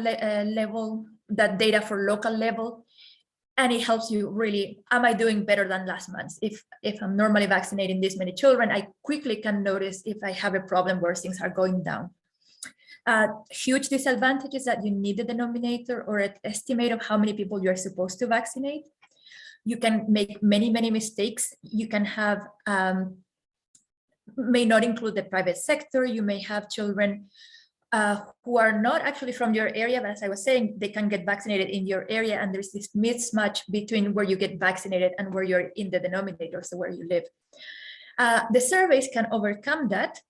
level, that data for local level, and it helps you really, am I doing better than last month? If I'm normally vaccinating this many children, I quickly can notice if I have a problem where things are going down. Huge disadvantage is that you need a denominator or an estimate of how many people you're supposed to vaccinate. You can make many, many mistakes. You can have, may not include the private sector. You may have children who are not actually from your area, but as I was saying, they can get vaccinated in your area, and there's this mismatch between where you get vaccinated and where you're in the denominator, so where you live. The surveys can overcome that.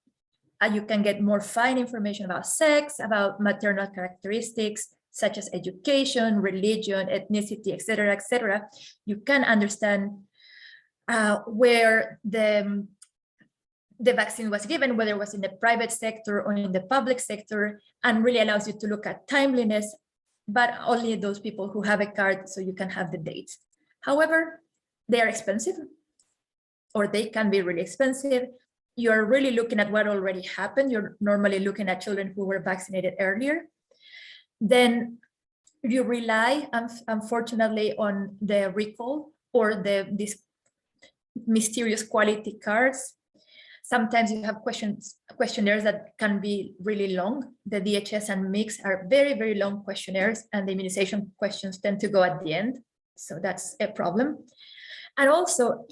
You can get more fine information about sex, about maternal characteristics, such as education, religion, ethnicity, etc. You can understand where the vaccine was given, whether it was in the private sector or in the public sector, and really allows you to look at timeliness, but only those people who have a card, so you can have the dates. However, they are expensive, or they can be really expensive. You're really looking at what already happened. You're normally looking at children who were vaccinated earlier. Then you rely, unfortunately, on the recall or these mysterious quality cards. Sometimes you have questionnaires that can be really long. The DHS and MIX are very, very long questionnaires, and the immunization questions tend to go at the end. So that's a problem. And also,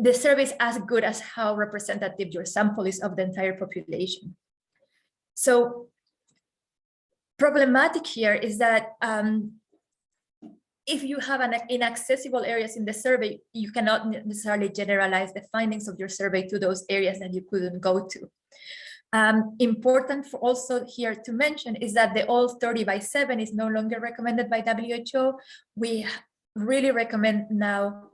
the survey is as good as how representative your sample is of the entire population. So problematic here is that if you have inaccessible areas in the survey, you cannot necessarily generalize the findings of your survey to those areas that you couldn't go to. Important for also here to mention is that the all 30/7 is no longer recommended by WHO. We really recommend now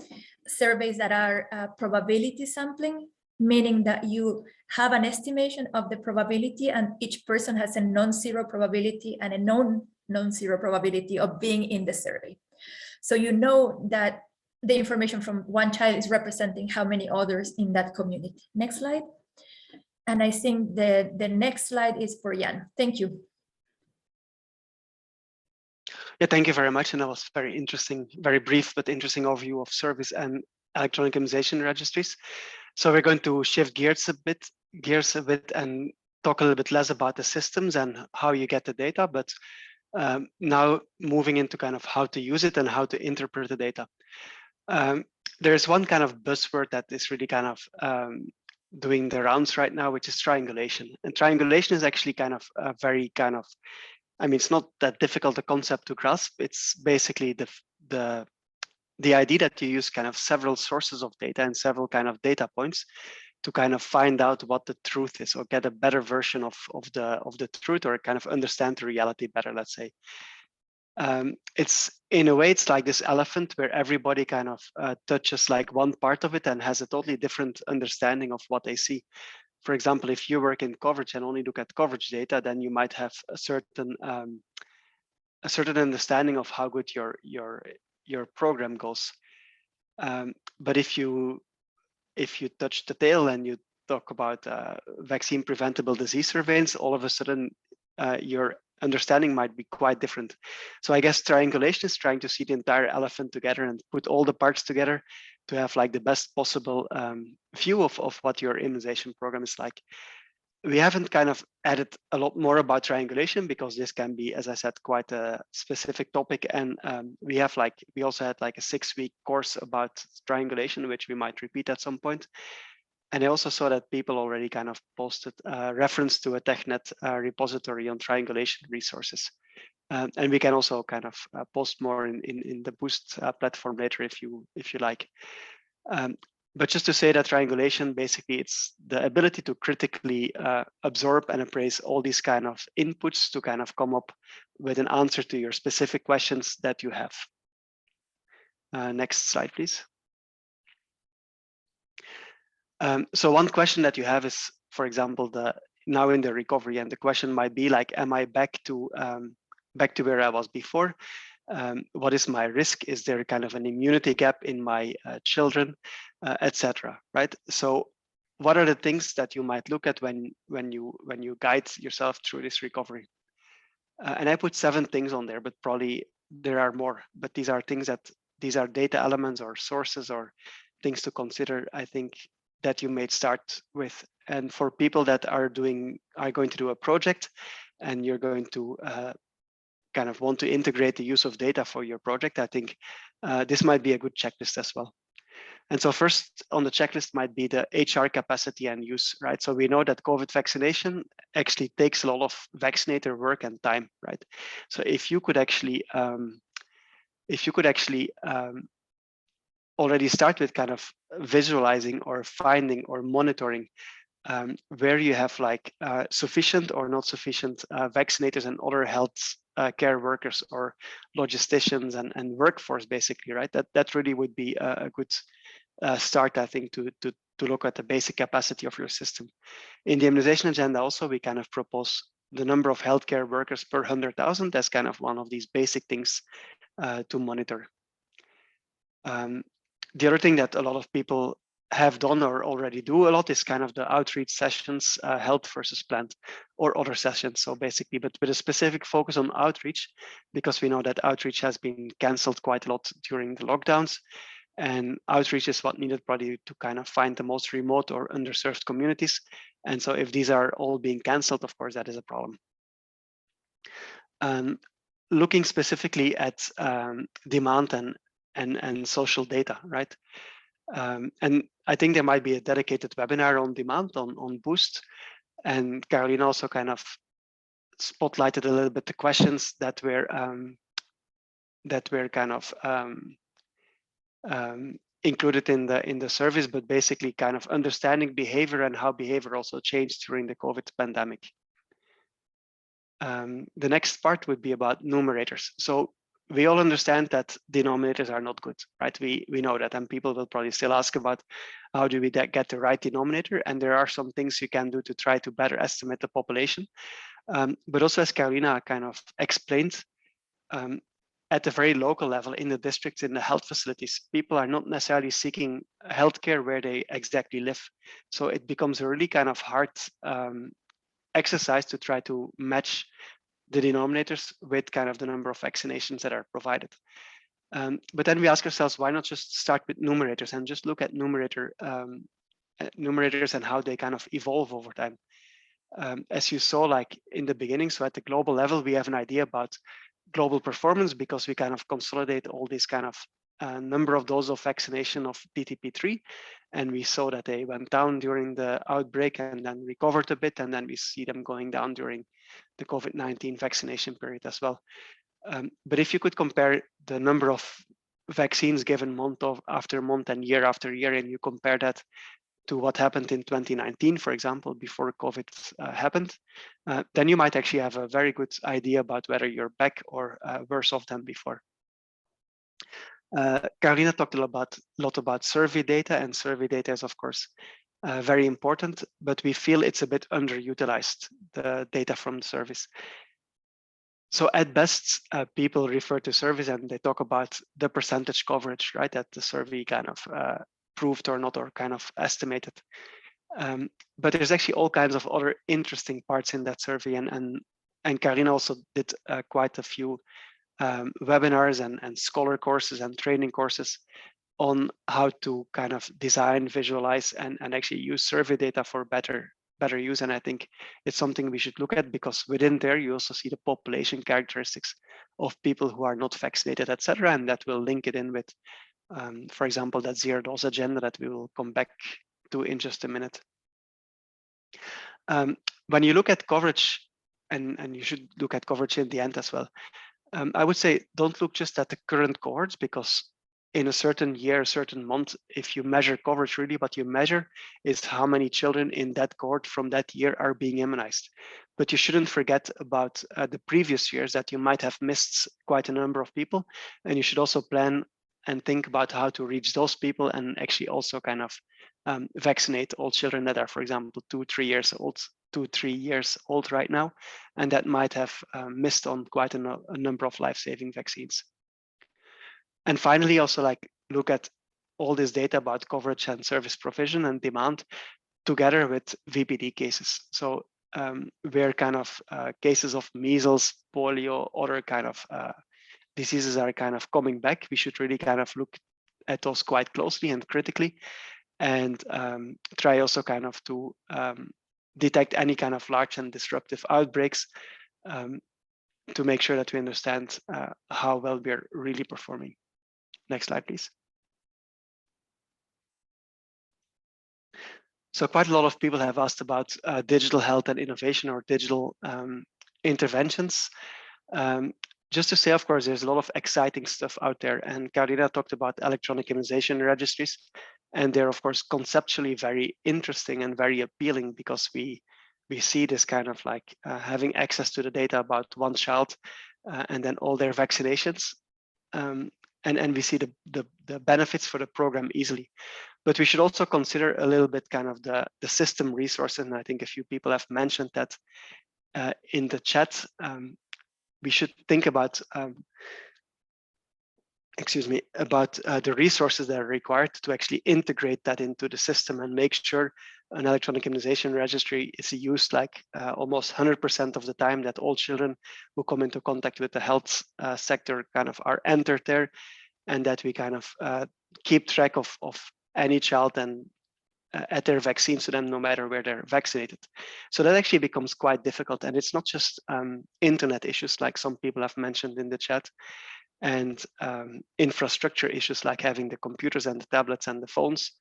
surveys that are probability sampling, meaning that you have an estimation of the probability and each person has a non-zero probability and a non-zero probability of being in the survey. So you know that the information from one child is representing how many others in that community. Next slide. And I think the next slide is for Jan. Thank you. Yeah, thank you very much. And that was very interesting, very brief, but interesting overview of service and electronic immunization registries. So we're going to shift gears a bit and talk a little bit less about the systems and how you get the data, but now moving into kind of how to use it and how to interpret the data. There's one kind of buzzword that is really kind of doing the rounds right now, which is triangulation. And triangulation is actually kind of a very kind of, I mean, it's not that difficult a concept to grasp. It's basically the idea that you use kind of several sources of data and several kind of data points to kind of find out what the truth is, or get a better version of the truth, or kind of understand the reality better, let's say. It's in a way, it's like this elephant where everybody kind of touches like one part of it and has a totally different understanding of what they see. for example, if you work in coverage and only look at coverage data, then you might have a certain understanding of how good your program goes. But if you touch the tail and you talk about vaccine preventable disease surveillance, all of a sudden your understanding might be quite different. So I guess triangulation is trying to see the entire elephant together and put all the parts together to have like the best possible view of what your immunization program is like. We haven't kind of added a lot more about triangulation because this can be, as I said, quite a specific topic. And we also had like a 6-week course about triangulation, which we might repeat at some point. And I also saw that people already kind of posted a reference to a TechNet repository on triangulation resources. And we can also kind of post more in the Boost platform later if you like. But just to say that triangulation, basically, it's the ability to critically absorb and appraise all these kind of inputs to kind of come up with an answer to your specific questions that you have. Next slide, please. So one question that you have is, for example, now in the recovery, and the question might be like, am I back to where I was before? What is my risk? Is there kind of an immunity gap in my children, etc. Right? So, what are the things that you might look at when you guide yourself through this recovery? And I put 7 things on there, but probably there are more. But these are data elements or sources or things to consider, I think, that you may start with. And for people that are going to do a project, and you're going to kind of want to integrate the use of data for your project, I think this might be a good checklist as well. And so first on the checklist might be the HR capacity and use, right? So we know that COVID vaccination actually takes a lot of vaccinator work and time, right? So if you could actually already start with kind of visualizing or finding or monitoring where you have like sufficient or not sufficient vaccinators and other health care workers or logisticians and workforce, basically, right? That really would be a good start, I think, to look at the basic capacity of your system. In the immunization agenda, also, we kind of propose the number of healthcare workers per 100,000. That's kind of one of these basic things to monitor. The other thing that a lot of people have done or already do a lot is kind of the outreach sessions, health versus planned, or other sessions. So basically, but with a specific focus on outreach, because we know that outreach has been canceled quite a lot during the lockdowns. And outreach is what needed probably to kind of find the most remote or underserved communities. And so if these are all being canceled, of course, that is a problem. Looking specifically at demand and social data, right? And I think there might be a dedicated webinar on demand on Boost. And Carolina also kind of spotlighted a little bit the questions that were kind of included in the service, but basically kind of understanding behavior and how behavior also changed during the COVID pandemic. The next part would be about numerators. So we all understand that denominators are not good, right? We know that, and people will probably still ask about how do we get the right denominator, and there are some things you can do to try to better estimate the population. But also, as Carolina kind of explained, at the very local level in the districts, in the health facilities, people are not necessarily seeking healthcare where they exactly live. So it becomes a really kind of hard exercise to try to match the denominators with kind of the number of vaccinations that are provided. But then we ask ourselves, why not just start with numerators and just look at numerators and how they kind of evolve over time. As you saw, like in the beginning, so at the global level, we have an idea about global performance because we kind of consolidate all these kind of number of doses of vaccination of DTP3. And we saw that they went down during the outbreak and then recovered a bit. And then we see them going down during the COVID-19 vaccination period as well. But if you could compare the number of vaccines given month after month and year after year, and you compare that to what happened in 2019, for example, before COVID happened, then you might actually have a very good idea about whether you're back or worse off than before. Carolina talked a lot about survey data, and survey data is, of course, very important, but we feel it's a bit underutilized, the data from the service. So at best, people refer to surveys and they talk about the percentage coverage, right, that the survey kind of proved or not, or kind of estimated. But there's actually all kinds of other interesting parts in that survey, and Karina also did quite a few webinars and scholar courses and training courses on how to kind of design, visualize, and actually use survey data for better use. And I think it's something we should look at, because within there you also see the population characteristics of people who are not vaccinated, etc., and that will link it in with, for example, that zero-dose agenda that we will come back to in just a minute. When you look at coverage, and you should look at coverage in the end as well, I would say don't look just at the current cohorts, because in a certain year, a certain month, if you measure coverage, really what you measure is how many children in that cohort from that year are being immunized. But you shouldn't forget about the previous years, that you might have missed quite a number of people. And you should also plan and think about how to reach those people, and actually also kind of vaccinate all children that are, for example, 2-3 years old right now, and that might have missed on quite a number of life-saving vaccines. And finally, also like look at all this data about coverage and service provision and demand together with VPD cases. So where kind of cases of measles, polio, other kind of diseases are kind of coming back, we should really kind of look at those quite closely and critically, and try also kind of to detect any kind of large and disruptive outbreaks to make sure that we understand how well we're really performing. Next slide, please. So quite a lot of people have asked about digital health and innovation, or digital interventions. Just to say, of course, there's a lot of exciting stuff out there, and Karina talked about electronic immunization registries, and they're of course conceptually very interesting and very appealing, because we see this kind of like having access to the data about one child and then all their vaccinations. And we see the benefits for the program easily. But we should also consider a little bit kind of the system resources. And I think a few people have mentioned that in the chat. We should think about, the resources that are required to actually integrate that into the system and make sure an electronic immunization registry is used like almost 100% of the time, that all children who come into contact with the health sector kind of are entered there, and that we kind of keep track of any child and at their vaccines to them, no matter where they're vaccinated. So that actually becomes quite difficult. And it's not just internet issues, like some people have mentioned in the chat, and infrastructure issues like having the computers and the tablets and the phones,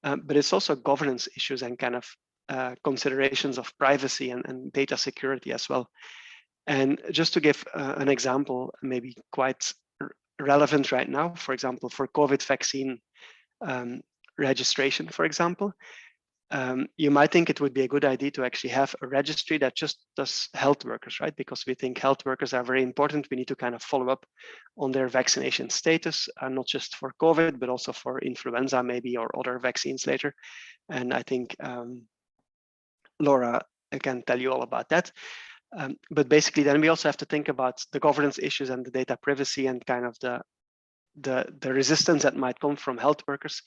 but it's also governance issues and kind of considerations of privacy and data security as well. And just to give an example, maybe quite relevant right now, for example, for COVID vaccine registration, for example, you might think it would be a good idea to actually have a registry that just does health workers, right? Because we think health workers are very important. We need to kind of follow up on their vaccination status, not just for COVID, but also for influenza maybe, or other vaccines later. And I think Laura can tell you all about that. But basically, then we also have to think about the governance issues and the data privacy, and kind of the resistance that might come from health workers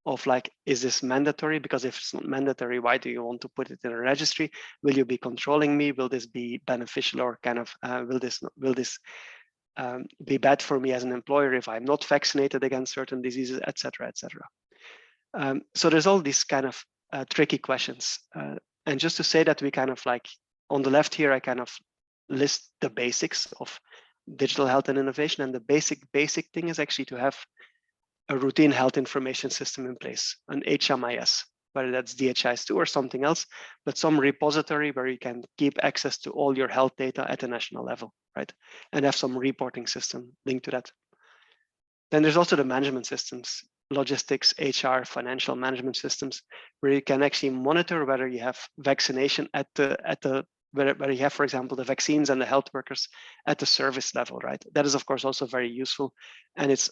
of like, is this mandatory? Because if it's not mandatory, why do you want to put it in a registry? Will you be controlling me? Will this be beneficial, or kind of will this be bad for me as an employer if I'm not vaccinated against certain diseases, etc., etc. So there's all these kind of tricky questions. And just to say that we kind of like, on the left here, I kind of list the basics of digital health and innovation. And the basic thing is actually to have a routine health information system in place, an HMIS, whether that's DHIS2 or something else, but some repository where you can keep access to all your health data at a national level, right? And have some reporting system linked to that. Then there's also the management systems, logistics, HR, financial management systems, where you can actually monitor whether you have vaccination where you have, for example, the vaccines and the health workers at the service level, right? That is, of course, also very useful. And it's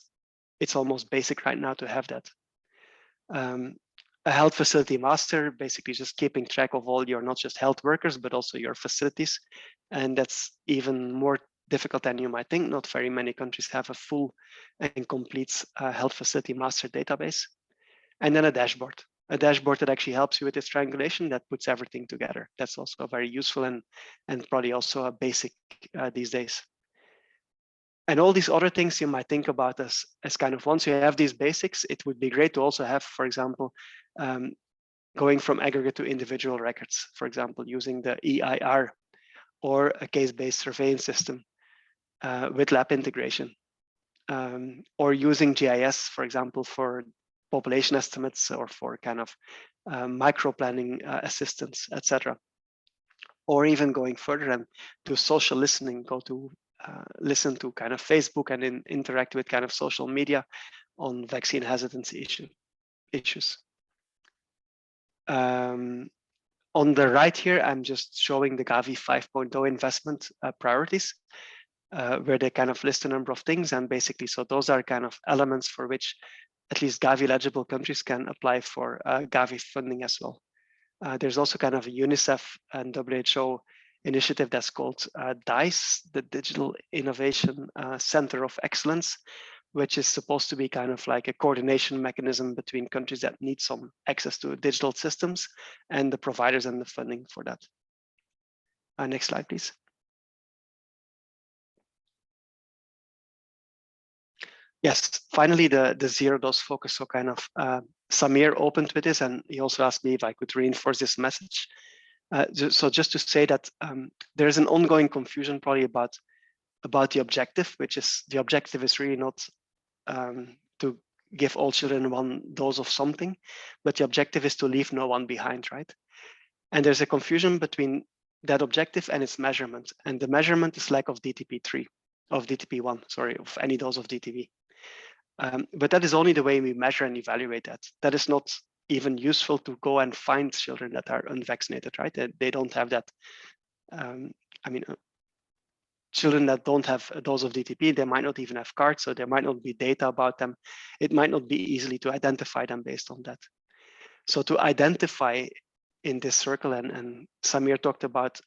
almost basic right now to have that. A health facility master, basically just keeping track of all your not just health workers, but also your facilities. And that's even more difficult than you might think. Not very many countries have a full and complete health facility master database. And then a dashboard that actually helps you with this triangulation, that puts everything together. That's also very useful and probably also a basic these days. And all these other things you might think about as kind of, once you have these basics, it would be great to also have, for example, going from aggregate to individual records, for example, using the EIR or a case-based surveillance system with lab integration, or using GIS, for example, for population estimates or for kind of micro planning assistance, etc. Or even going further and do social listening, go to listen to kind of Facebook and interact with kind of social media on vaccine hesitancy issues. On the right here, I'm just showing the Gavi 5.0 investment priorities, where they kind of list a number of things. And basically, so those are kind of elements for which at least Gavi eligible countries can apply for Gavi funding as well. There's also kind of a UNICEF and WHO initiative that's called DICE, the Digital Innovation Center of Excellence, which is supposed to be kind of like a coordination mechanism between countries that need some access to digital systems and the providers and the funding for that. Next slide, please. Yes, finally, the zero dose focus. So kind of Samir opened with this, and he also asked me if I could reinforce this message. So just to say that there's an ongoing confusion probably about the objective, which is the objective is really not to give all children one dose of something, but the objective is to leave no one behind, right? And there's a confusion between that objective and its measurement. And the measurement is lack of DTP1, sorry, of any dose of DTP. But that is only the way we measure and evaluate that. That is not even useful to go and find children that are unvaccinated, right? They don't have that. I mean, children that don't have a dose of DTP, they might not even have cards, so there might not be data about them. It might not be easily to identify them based on that. So to identify in this circle, and Samir talked about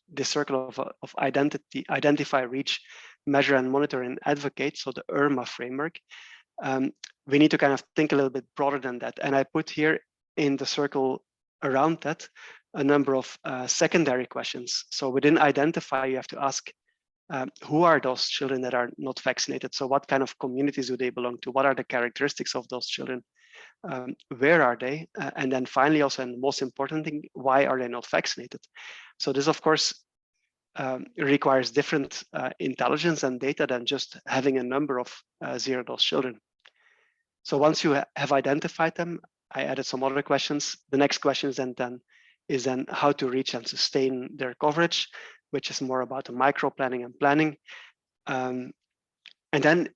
this circle of identify, reach, measure, and monitor and advocate, so the IRMA framework, we need to kind of think a little bit broader than that. And I put here in the circle around that a number of secondary questions. So within identify, you have to ask, who are those children that are not vaccinated? So what kind of communities do they belong to? What are the characteristics of those children? Where are they? And then finally, also, and the most important thing, why are they not vaccinated? So this, of course, requires different intelligence and data than just having a number of zero dose children. So once you have identified them, I added some other questions. The next question is then how to reach and sustain their coverage, which is more about the micro planning and planning. And then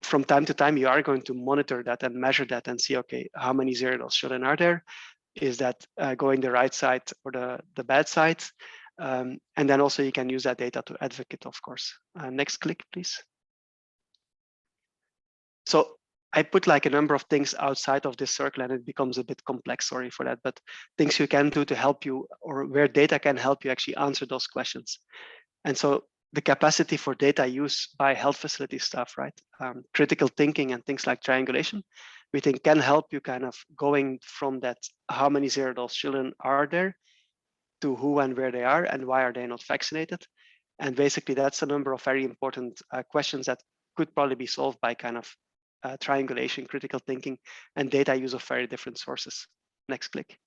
from time to time, you are going to monitor that and measure that and see, okay, how many zero dose children are there? Is that going the right side or the bad side? And then also you can use that data to advocate, of course. Next click, please. So I put like a number of things outside of this circle, and it becomes a bit complex, sorry for that, but things you can do to help you, or where data can help you actually answer those questions. And so the capacity for data use by health facility staff, right? Critical thinking and things like triangulation, we think can help you kind of going from that, how many zero dose children are there, to who and where they are and why are they not vaccinated. And basically that's a number of very important questions that could probably be solved by kind of triangulation, critical thinking, and data use of very different sources. Next click.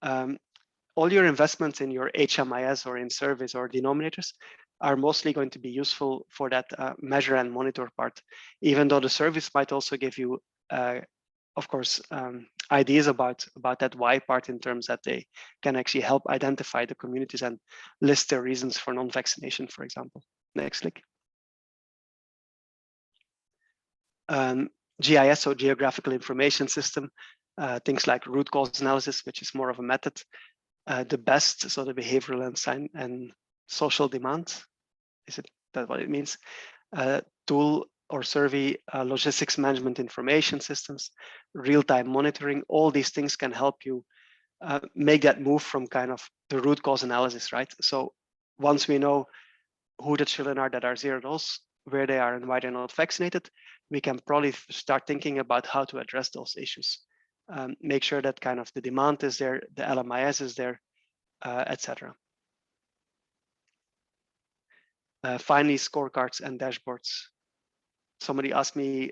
All your investments in your HMIS or in surveys or denominators are mostly going to be useful for that measure and monitor part, even though the surveys might also give you, of course, ideas about that why part, in terms that they can actually help identify the communities and list their reasons for non-vaccination, for example. Next click. GIS, so Geographical Information System, things like root cause analysis, which is more of a method. The BEST, so the behavioral and social demand, is it that what it means? Tool or survey, logistics management information systems, real-time monitoring. All these things can help you make that move from kind of the root cause analysis, right? So once we know who the children are that are 0 dose, where they are and why they're not vaccinated, we can probably start thinking about how to address those issues. Make sure that kind of the demand is there, the LMIS is there, etc. Finally, scorecards and dashboards. Somebody asked me,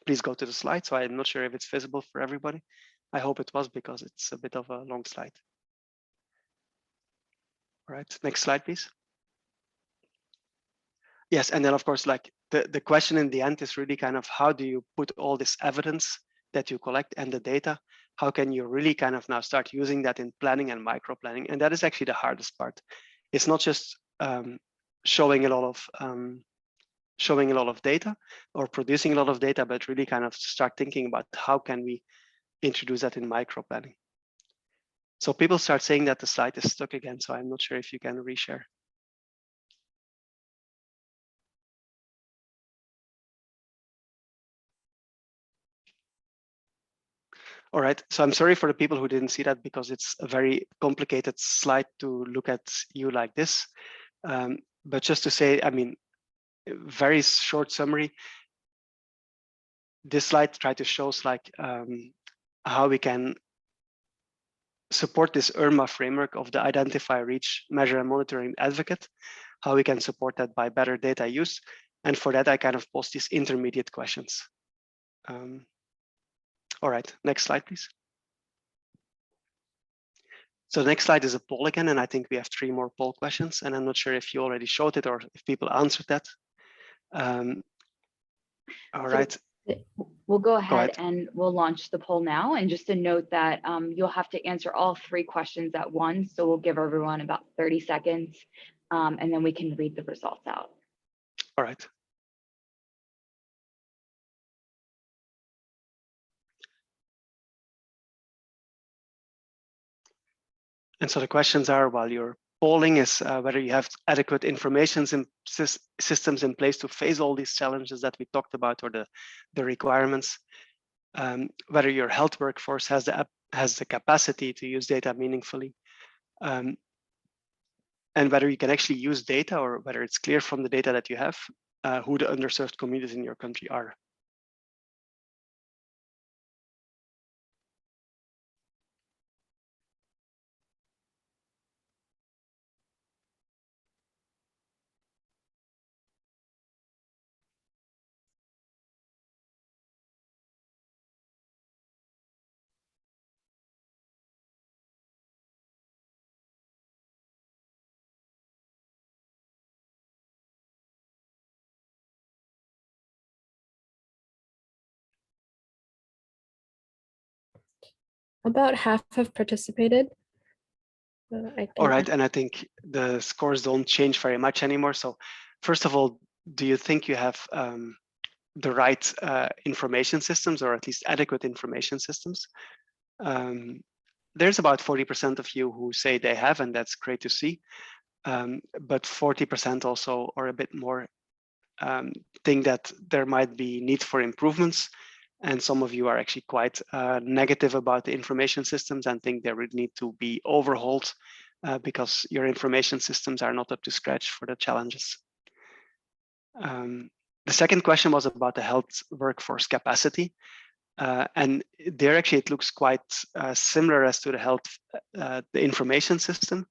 please go to the slide. So I'm not sure if it's visible for everybody. I hope it was, because it's a bit of a long slide. All right, next slide, please. Yes, and then of course, like the question in the end is really kind of how do you put all this evidence that you collect and the data, how can you really kind of now start using that in planning and micro planning? And that is actually the hardest part. It's not just showing a lot of data or producing a lot of data, but really kind of start thinking about how can we introduce that in micro planning. So people start saying that the slide is stuck again, so I'm not sure if you can reshare. All right, so I'm sorry for the people who didn't see that, because it's a very complicated slide to look at you like this. But just to say, I mean, very short summary. This slide tries to show like how we can support this IRMA framework of the identify, reach, measure, and monitoring advocate, how we can support that by better data use. And for that, I kind of post these intermediate questions. All right, next slide, please. So the next slide is a poll again, and I think we have 3 more poll questions, and I'm not sure if you already showed it or if people answered that. All right. We'll go ahead and we'll launch the poll now. And just a note that you'll have to answer all 3 questions at once. So we'll give everyone about 30 seconds, and then we can read the results out. All right. And so the questions are, while you're polling, is whether you have adequate information systems in place to face all these challenges that we talked about, or the requirements, whether your health workforce has the capacity to use data meaningfully, and whether you can actually use data, or whether it's clear from the data that you have who the underserved communities in your country are. About half have participated. All right, and I think the scores don't change very much anymore. So first of all, do you think you have the right information systems, or at least adequate information systems? There's about 40% of you who say they have, and that's great to see. But 40% also, or a bit more, think that there might be need for improvements. And some of you are actually quite negative about the information systems and think they would need to be overhauled because your information systems are not up to scratch for the challenges. The second question was about the health workforce capacity. And there actually it looks quite similar as to the health, the information system.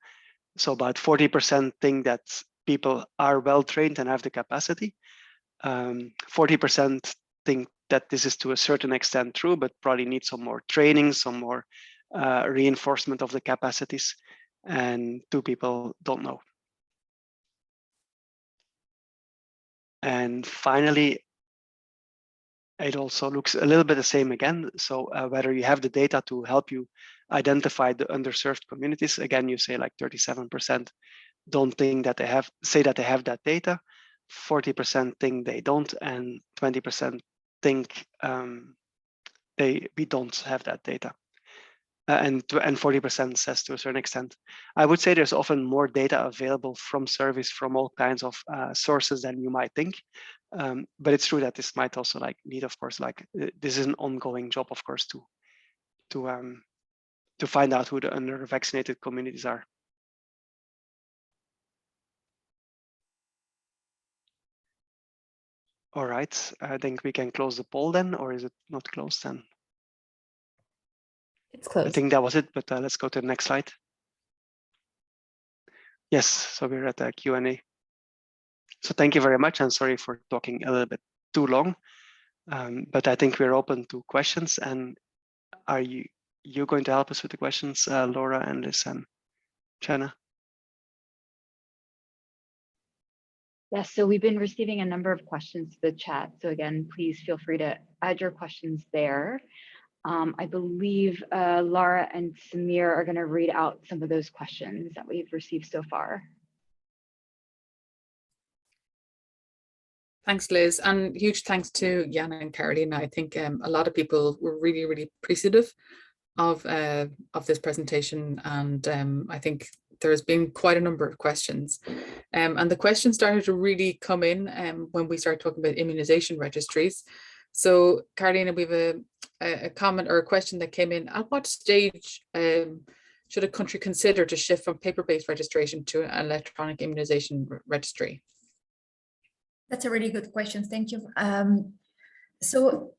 So about 40% think that people are well trained and have the capacity. 40% think that this is to a certain extent true, but probably need some more training, some more reinforcement of the capacities. And 2 people don't know. And finally, it also looks a little bit the same again. So whether you have the data to help you identify the underserved communities, again, you say like 37% don't think that they have, say that they have that data, 40% think they don't, and 20% think we don't have that data. and 40% says to a certain extent. I would say there's often more data available from surveys from all kinds of sources than you might think. But it's true that this might also need, of course, this is an ongoing job, of course, to find out who the under-vaccinated communities are. All right, I think we can close the poll then, or is it not closed then? It's closed. I think that was it, but let's go to the next slide. Yes, so we're at the Q&A. So thank you very much, and sorry for talking a little bit too long, but I think we're open to questions. And are you going to help us with the questions, Laura and Liz and Jenna? Yes, so we've been receiving a number of questions to the chat. So again, please feel free to add your questions there. I believe Laura and Samir are going to read out some of those questions that we've received so far. Thanks, Liz, and huge thanks to Jana and Carolina. I think a lot of people were really, really appreciative of this presentation, and I think there's been quite a number of questions. And the questions started to really come in when we started talking about immunization registries. So, Carolina, we have a comment or a question that came in. At what stage should a country consider to shift from paper-based registration to an electronic immunization registry? That's a really good question. Thank you. So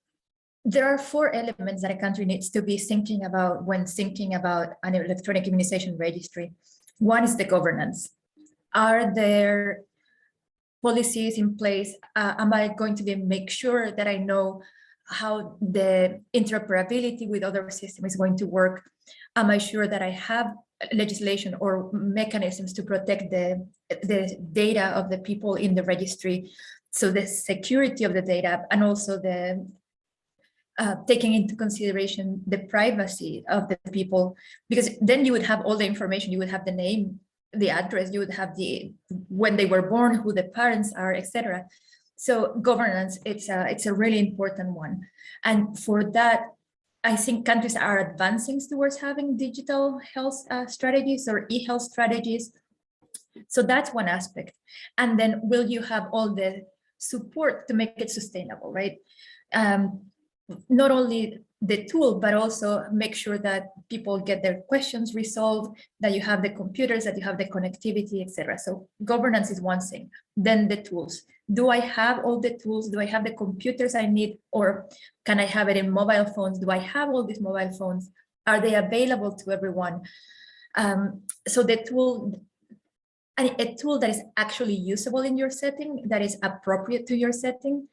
there are 4 elements that a country needs to be thinking about when thinking about an electronic immunization registry. One is the governance. Are there policies in place? Am I going to make sure that I know how the interoperability with other systems is going to work? Am I sure that I have legislation or mechanisms to protect the data of the people in the registry? So the security of the data, and also the taking into consideration the privacy of the people, because then you would have all the information. You would have the name, the address, you would have when they were born, who the parents are, etc. So governance, it's a really important one. And for that, I think countries are advancing towards having digital health strategies or e-health strategies. So that's one aspect. And then will you have all the support to make it sustainable, right? Not only the tool, but also make sure that people get their questions resolved, that you have the computers, that you have the connectivity, etc. So governance is one thing. Then the tools. Do I have all the tools? Do I have the computers I need? Or can I have it in mobile phones? Do I have all these mobile phones? Are they available to everyone? So the tool, and a tool that is actually usable in your setting, that is appropriate to your setting,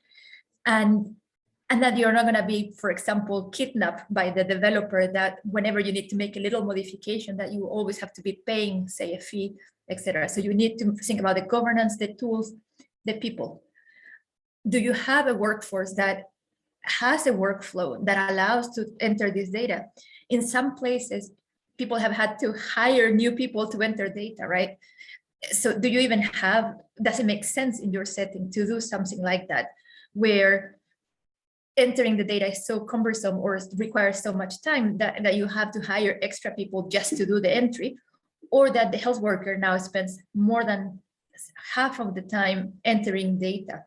and that you're not going to be, for example, kidnapped by the developer, that whenever you need to make a little modification, that you always have to be paying, say, a fee, etc. So you need to think about the governance, the tools, the people. Do you have a workforce that has a workflow that allows to enter this data? In some places, people have had to hire new people to enter data, right? So do you even have, does it make sense in your setting to do something like that, where entering the data is so cumbersome or requires so much time that you have to hire extra people just to do the entry, or that the health worker now spends more than half of the time entering data?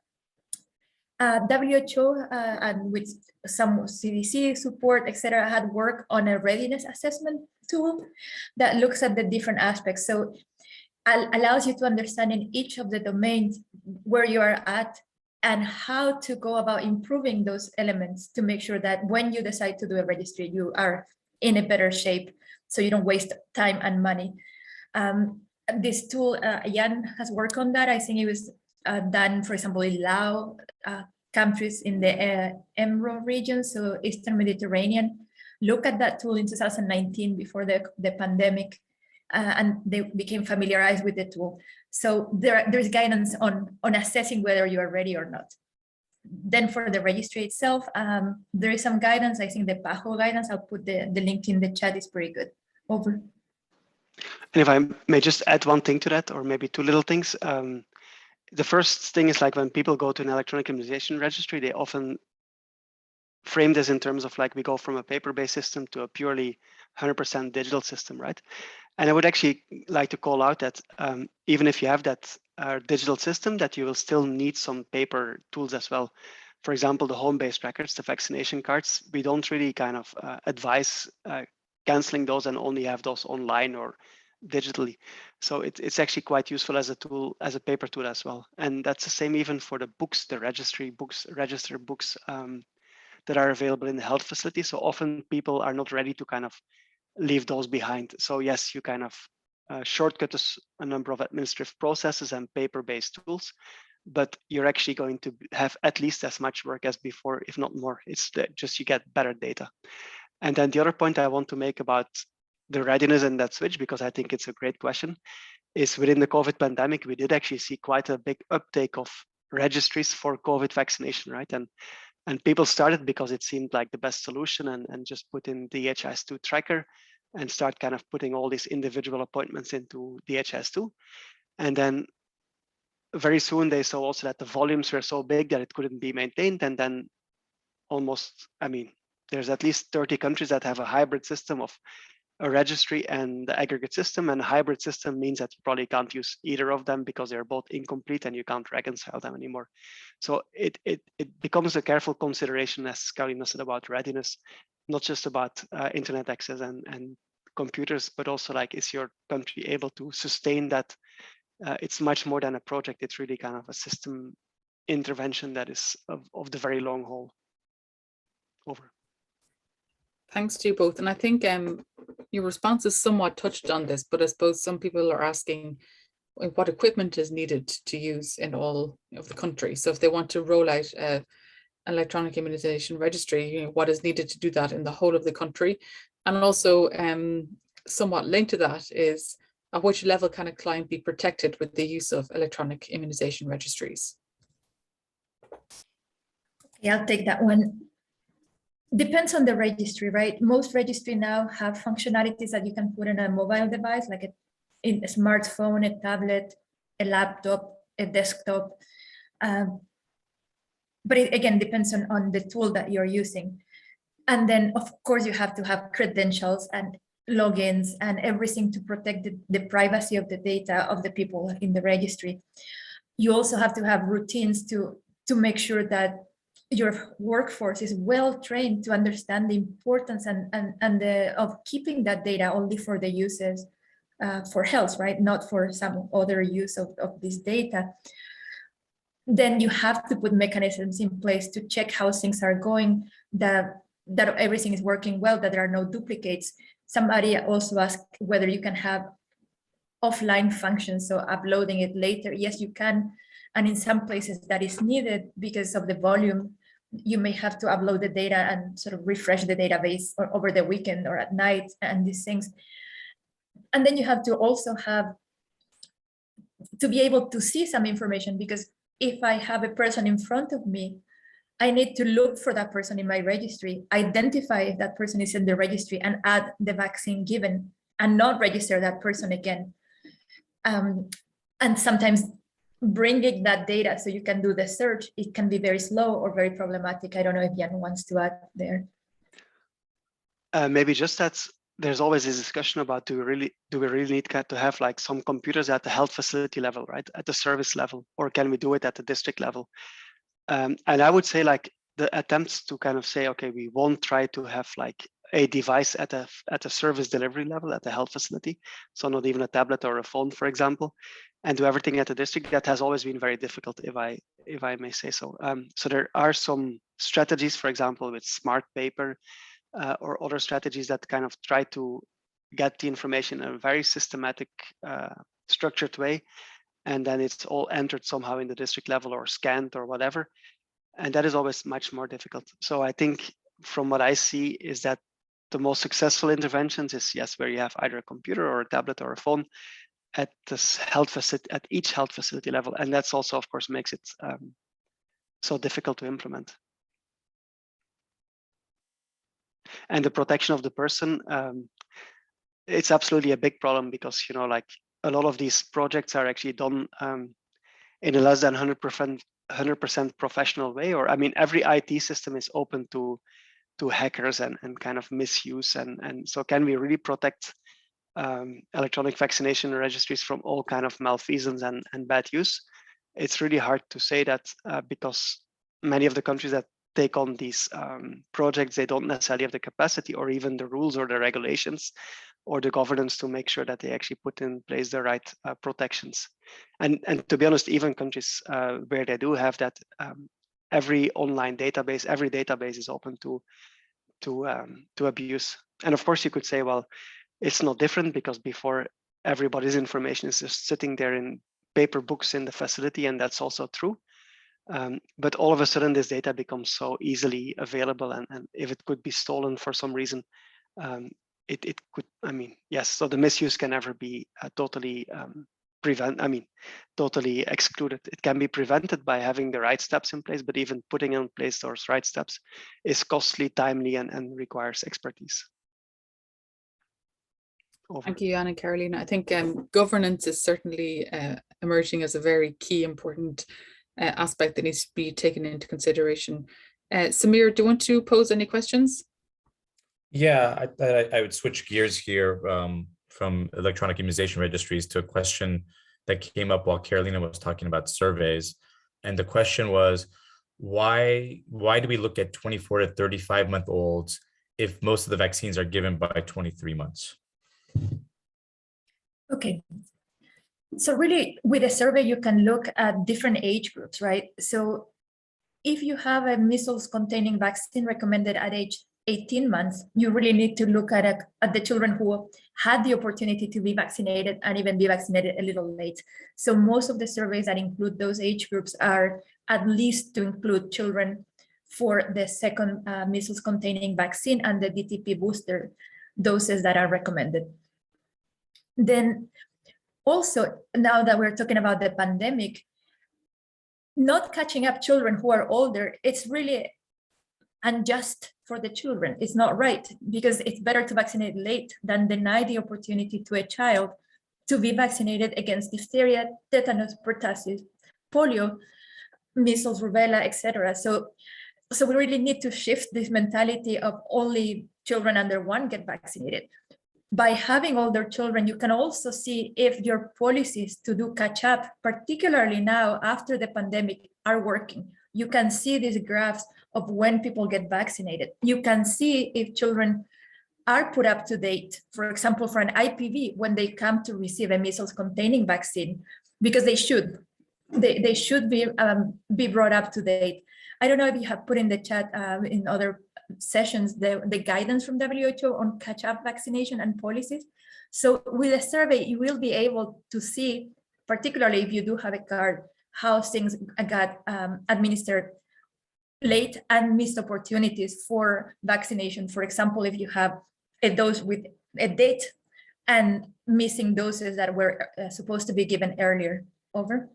WHO and with some CDC support, etc., had worked on a readiness assessment tool that looks at the different aspects. So allows you to understand in each of the domains where you are at, and how to go about improving those elements to make sure that when you decide to do a registry, you are in a better shape, so you don't waste time and money. This tool, Jan has worked on that. I think it was done, for example, in Laos, countries in the EMRO region, so Eastern Mediterranean. Look at that tool in 2019 before the pandemic, and they became familiarized with the tool. So there's guidance on assessing whether you are ready or not. Then for the registry itself, there is some guidance. I think the PAHO guidance, I'll put the link in the chat, is pretty good. Over. And if I may just add one thing to that, or maybe 2 little things. The first thing is, like, when people go to an electronic immunization registry, they often frame this in terms of like we go from a paper-based system to a purely 100% digital system, right? And I would actually like to call out that even if you have that digital system, that you will still need some paper tools as well. For example, the home-based records, the vaccination cards, we don't really kind of advise canceling those and only have those online or digitally. So it's actually quite useful as a tool, as a paper tool as well. And that's the same even for the books, the registry books, register books that are available in the health facility. So often people are not ready to kind of leave those behind. So yes, you kind of shortcut a number of administrative processes and paper-based tools, but you're actually going to have at least as much work as before, if not more. It's just you get better data. And then the other point I want to make about the readiness and that switch, because I think it's a great question, is within the COVID pandemic, we did actually see quite a big uptake of registries for COVID vaccination, right? And people started because it seemed like the best solution and just put in DHIS2 tracker and start kind of putting all these individual appointments into DHIS2. And then very soon they saw also that the volumes were so big that it couldn't be maintained. And then almost, I mean, there's at least 30 countries that have a hybrid system of a registry and the aggregate system. And a hybrid system means that you probably can't use either of them because they're both incomplete and you can't reconcile them anymore. So it becomes a careful consideration, as Carolina said, about readiness, not just about internet access and computers, but also like, is your country able to sustain that? It's much more than a project. It's really kind of a system intervention that is of the very long haul. Over. Thanks to you both. And I think your responses somewhat touched on this, but I suppose some people are asking what equipment is needed to use in all of the country. So if they want to roll out an electronic immunization registry, what is needed to do that in the whole of the country? And also somewhat linked to that is at which level can a client be protected with the use of electronic immunization registries? Yeah, I'll take that one. Depends on the registry, right? Most registry now have functionalities that you can put in a mobile device, like a smartphone, a tablet, a laptop, a desktop. But it again depends on the tool that you're using. And then of course you have to have credentials and logins and everything to protect the privacy of the data of the people in the registry. You also have to have routines to make sure that your workforce is well trained to understand the importance of keeping that data only for the uses for health, right? Not for some other use of this data. Then you have to put mechanisms in place to check how things are going, that everything is working well, that there are no duplicates. Somebody also asked whether you can have offline functions, so uploading it later. Yes, you can. And in some places that is needed because of the volume, you may have to upload the data and sort of refresh the database or over the weekend or at night and these things. And then you have to also have to be able to see some information, because if I have a person in front of me, I need to look for that person in my registry, identify if that person is in the registry and add the vaccine given and not register that person again. And sometimes bringing that data so you can do the search, it can be very slow or very problematic. I don't know if Jan wants to add there. Maybe just that there's always this discussion about do we really need to have like some computers at the health facility level, right? At the service level, or can we do it at the district level? And I would say like the attempts to kind of say, okay, we won't try to have like a device at a service delivery level at the health facility. So not even a tablet or a phone, for example, and do everything at the district. That has always been very difficult, if I may say so. So there are some strategies, for example, with smart paper or other strategies that kind of try to get the information in a very systematic, structured way. And then it's all entered somehow in the district level or scanned or whatever. And that is always much more difficult. So I think from what I see is that the most successful interventions is, yes, where you have either a computer or a tablet or a phone at this health facility, at each health facility level. And that's also, of course, makes it so difficult to implement. And the protection of the person, it's absolutely a big problem because, you know, like a lot of these projects are actually done in a less than 100% professional way. Or I mean, every IT system is open to hackers and kind of misuse. And so can we really protect electronic vaccination registries from all kind of malfeasance and bad use? It's really hard to say that because many of the countries that take on these projects, they don't necessarily have the capacity or even the rules or the regulations or the governance to make sure that they actually put in place the right protections. And to be honest, even countries where they do have that, every online database, every database is open to abuse. And of course, you could say, well, it's not different because before everybody's information is just sitting there in paper books in the facility, and that's also true. But all of a sudden, this data becomes so easily available, and if it could be stolen for some reason, it could. I mean, yes. So the misuse can never be totally totally excluded. It can be prevented by having the right steps in place, but even putting in place those right steps is costly, timely, and requires expertise. Over. Thank you, Jan and Carolina. I think governance is certainly emerging as a very key, important aspect that needs to be taken into consideration. Samir, do you want to pose any questions? Yeah, I would switch gears here from electronic immunization registries to a question that came up while Carolina was talking about surveys. And the question was, why do we look at 24 to 35-month-olds if most of the vaccines are given by 23 months? Okay. So really, with a survey, you can look at different age groups, right? So if you have a measles-containing vaccine recommended at age 18 months, you really need to look at the children who had the opportunity to be vaccinated and even be vaccinated a little late. So most of the surveys that include those age groups are at least to include children for the second measles-containing vaccine and the DTP booster doses that are recommended. Then also, now that we're talking about the pandemic, not catching up children who are older, it's really unjust for the children. It's not right, because it's better to vaccinate late than deny the opportunity to a child to be vaccinated against diphtheria, tetanus, pertussis, polio, measles, rubella, etc. So we really need to shift this mentality of only children under 1 get vaccinated. By having older children, you can also see if your policies to do catch up, particularly now after the pandemic, are working. You can see these graphs of when people get vaccinated. You can see if children are put up to date, for example, for an IPV, when they come to receive a measles-containing vaccine, because they should be brought up to date. I don't know if you have put in the chat in other sessions the guidance from WHO on catch-up vaccination and policies. So with a survey, you will be able to see, particularly if you do have a card, how things got administered late and missed opportunities for vaccination. For example, if you have a dose with a date and missing doses that were supposed to be given earlier. Over.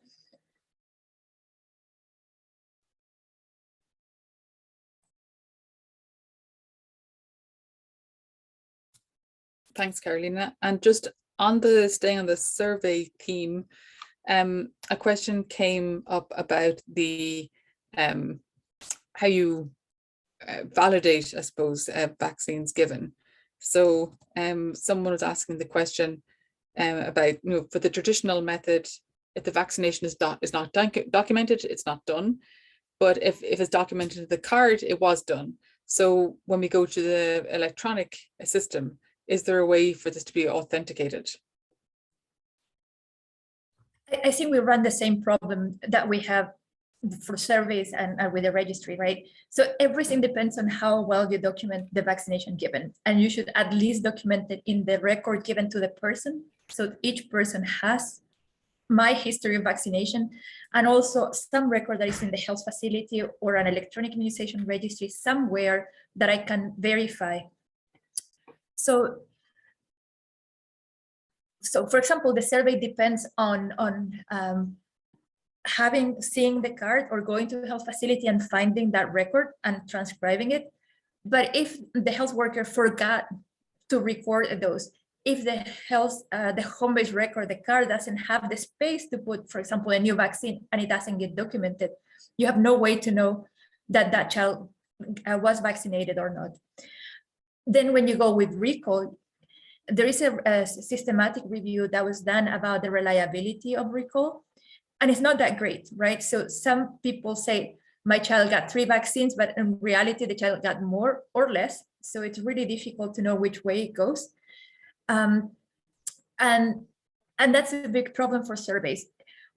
Thanks, Carolina. And just staying on the survey theme, a question came up about the how you validate, I suppose, vaccines given. So someone was asking the question about, for the traditional method, if the vaccination is not documented, it's not done. But if it's documented in the card, it was done. So when we go to the electronic system, is there a way for this to be authenticated? I think we run the same problem that we have for surveys and with the registry, right? So everything depends on how well you document the vaccination given. And you should at least document it in the record given to the person. So each person has my history of vaccination, and also some record that is in the health facility or an electronic immunization registry somewhere that I can verify. So for example, the survey depends on seeing the card or going to the health facility and finding that record and transcribing it. But if the health worker forgot to record those, if the health, the home-based record, the card doesn't have the space to put, for example, a new vaccine and it doesn't get documented, you have no way to know that that child was vaccinated or not. Then when you go with recall, there is a systematic review that was done about the reliability of recall, and it's not that great, right? So some people say, my child got 3 vaccines, but in reality, the child got more or less. So it's really difficult to know which way it goes. And that's a big problem for surveys.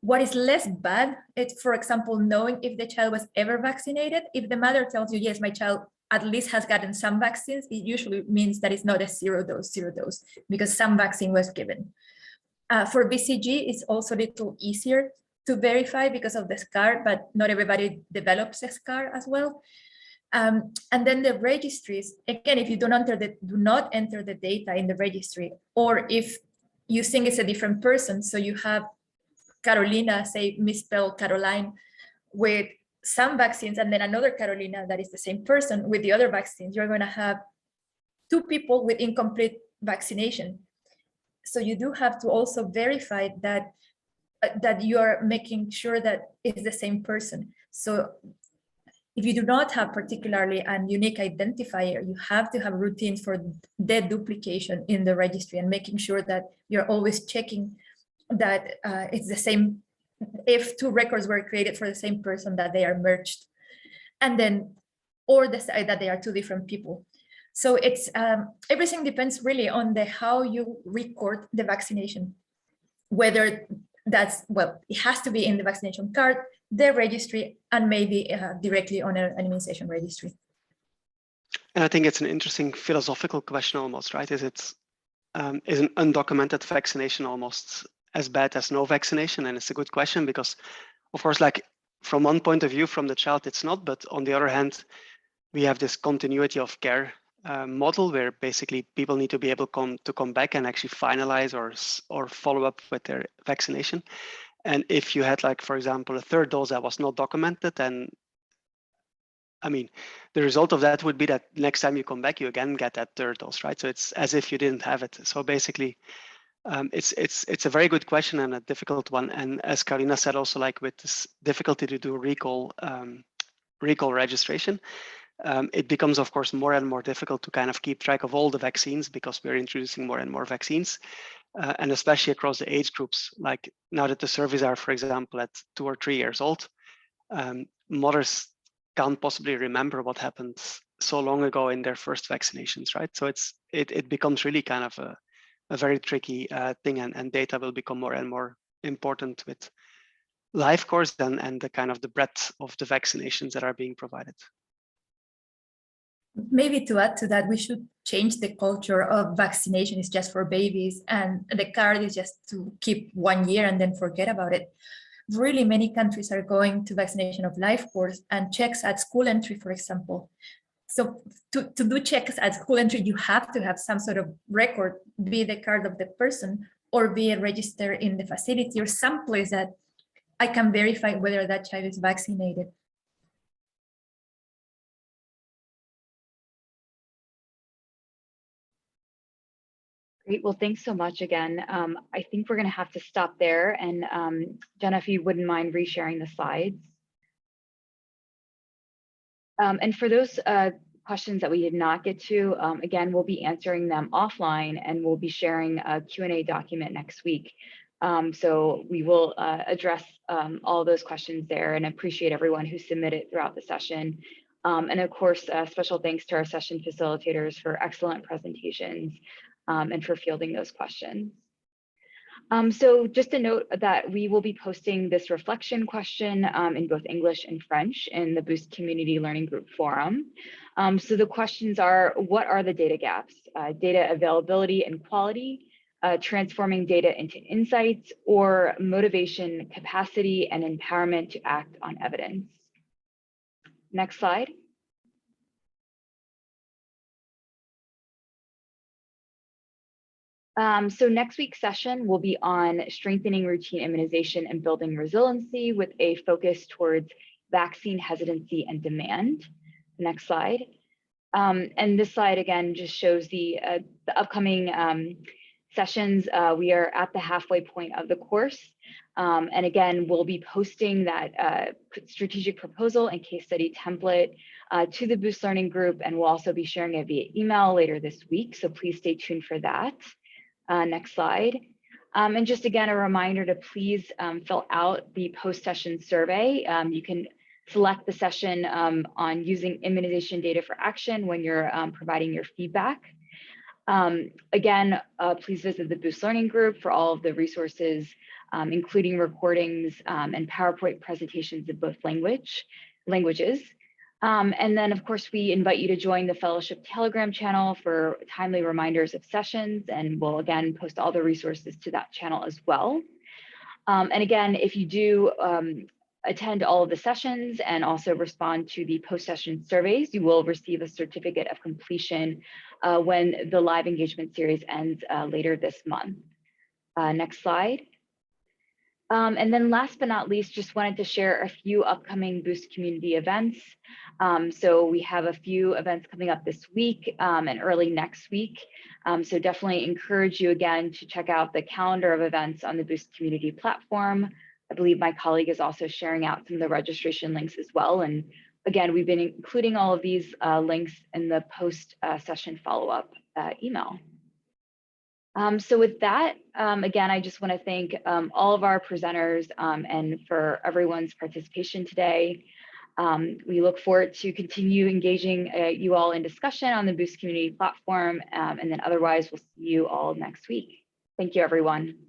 What is less bad is, for example, knowing if the child was ever vaccinated. If the mother tells you, yes, my child at least has gotten some vaccines, it usually means that it's not a zero dose, because some vaccine was given. For BCG, it's also a little easier to verify because of the scar, but not everybody develops a scar as well. And then the registries, again, if you do not enter the data in the registry, or if you think it's a different person, so you have Carolina, say misspelled Caroline, with some vaccines, and then another Carolina that is the same person with the other vaccines, you're going to have 2 people with incomplete vaccination. So you do have to also verify that you are making sure that it's the same person. So if you do not have particularly a unique identifier, you have to have routines for deduplication in the registry and making sure that you're always checking that it's the same, if 2 records were created for the same person, that they are merged, and then, or decide that they are 2 different people. So it's everything depends really on how you record the vaccination, whether that's, well, it has to be in the vaccination card, the registry, and maybe directly on an immunization registry. And I think it's an interesting philosophical question almost, right? Is an undocumented vaccination almost as bad as no vaccination? And it's a good question because, of course, like from one point of view, from the child, it's not. But on the other hand, we have this continuity of care model where basically people need to be able to come back and actually finalize or follow up with their vaccination. And if you had, like, for example, a 3rd dose that was not documented, then I mean, the result of that would be that next time you come back, you again get that 3rd dose, right? So it's as if you didn't have it. So basically, it's a very good question and a difficult one. And as Karina said, also, like with this difficulty to do recall registration, it becomes, of course, more and more difficult to kind of keep track of all the vaccines because we're introducing more and more vaccines. And especially across the age groups, like now that the surveys are, for example, at 2 or 3 years old, mothers can't possibly remember what happened so long ago in their first vaccinations, right? So it becomes really kind of a very tricky thing, and data will become more and more important with life course and the kind of the breadth of the vaccinations that are being provided. Maybe to add to that, we should change the culture of vaccination is just for babies and the card is just to keep 1 year and then forget about it. Really, many countries are going to vaccination of life course and checks at school entry, for example. So to do checks at school entry, you have to have some sort of record, be the card of the person or be a register in the facility or someplace that I can verify whether that child is vaccinated. Great. Well, thanks so much again. I think we're going to have to stop there. And Jenna, if you wouldn't mind resharing the slides. And for those questions that we did not get to, again, we'll be answering them offline and we'll be sharing a Q&A document next week. So we will address all those questions there and appreciate everyone who submitted throughout the session. And of course, special thanks to our session facilitators for excellent presentations and for fielding those questions. So just a note that we will be posting this reflection question in both English and French in the Boost Community Learning Group Forum. So the questions are, what are the data gaps? Data availability and quality, transforming data into insights, or motivation, capacity, and empowerment to act on evidence. Next slide. So next week's session will be on strengthening routine immunization and building resiliency with a focus towards vaccine hesitancy and demand. Next slide. And this slide again just shows the upcoming sessions. We are at the halfway point of the course. And again, we'll be posting that strategic proposal and case study template to the Boost Learning group, and we'll also be sharing it via email later this week. So please stay tuned for that. Next slide. And just again, a reminder to please fill out the post-session survey. You can select the session on using immunization data for action when you're providing your feedback. Again, please visit the Boost Learning group for all of the resources, including recordings and PowerPoint presentations in both languages. And then, of course, we invite you to join the Fellowship Telegram channel for timely reminders of sessions, and we'll again post all the resources to that channel as well. And again, if you do attend all of the sessions and also respond to the post-session surveys, you will receive a certificate of completion when the live engagement series ends later this month. Next slide. And then last but not least, just wanted to share a few upcoming Boost community events. So we have a few events coming up this week and early next week. So definitely encourage you again to check out the calendar of events on the Boost community platform. I believe my colleague is also sharing out some of the registration links as well. And again, we've been including all of these links in the post-session follow-up email. So with that, again, I just want to thank all of our presenters and for everyone's participation today. We look forward to continue engaging you all in discussion on the Boost community platform, and then otherwise we'll see you all next week. Thank you, everyone.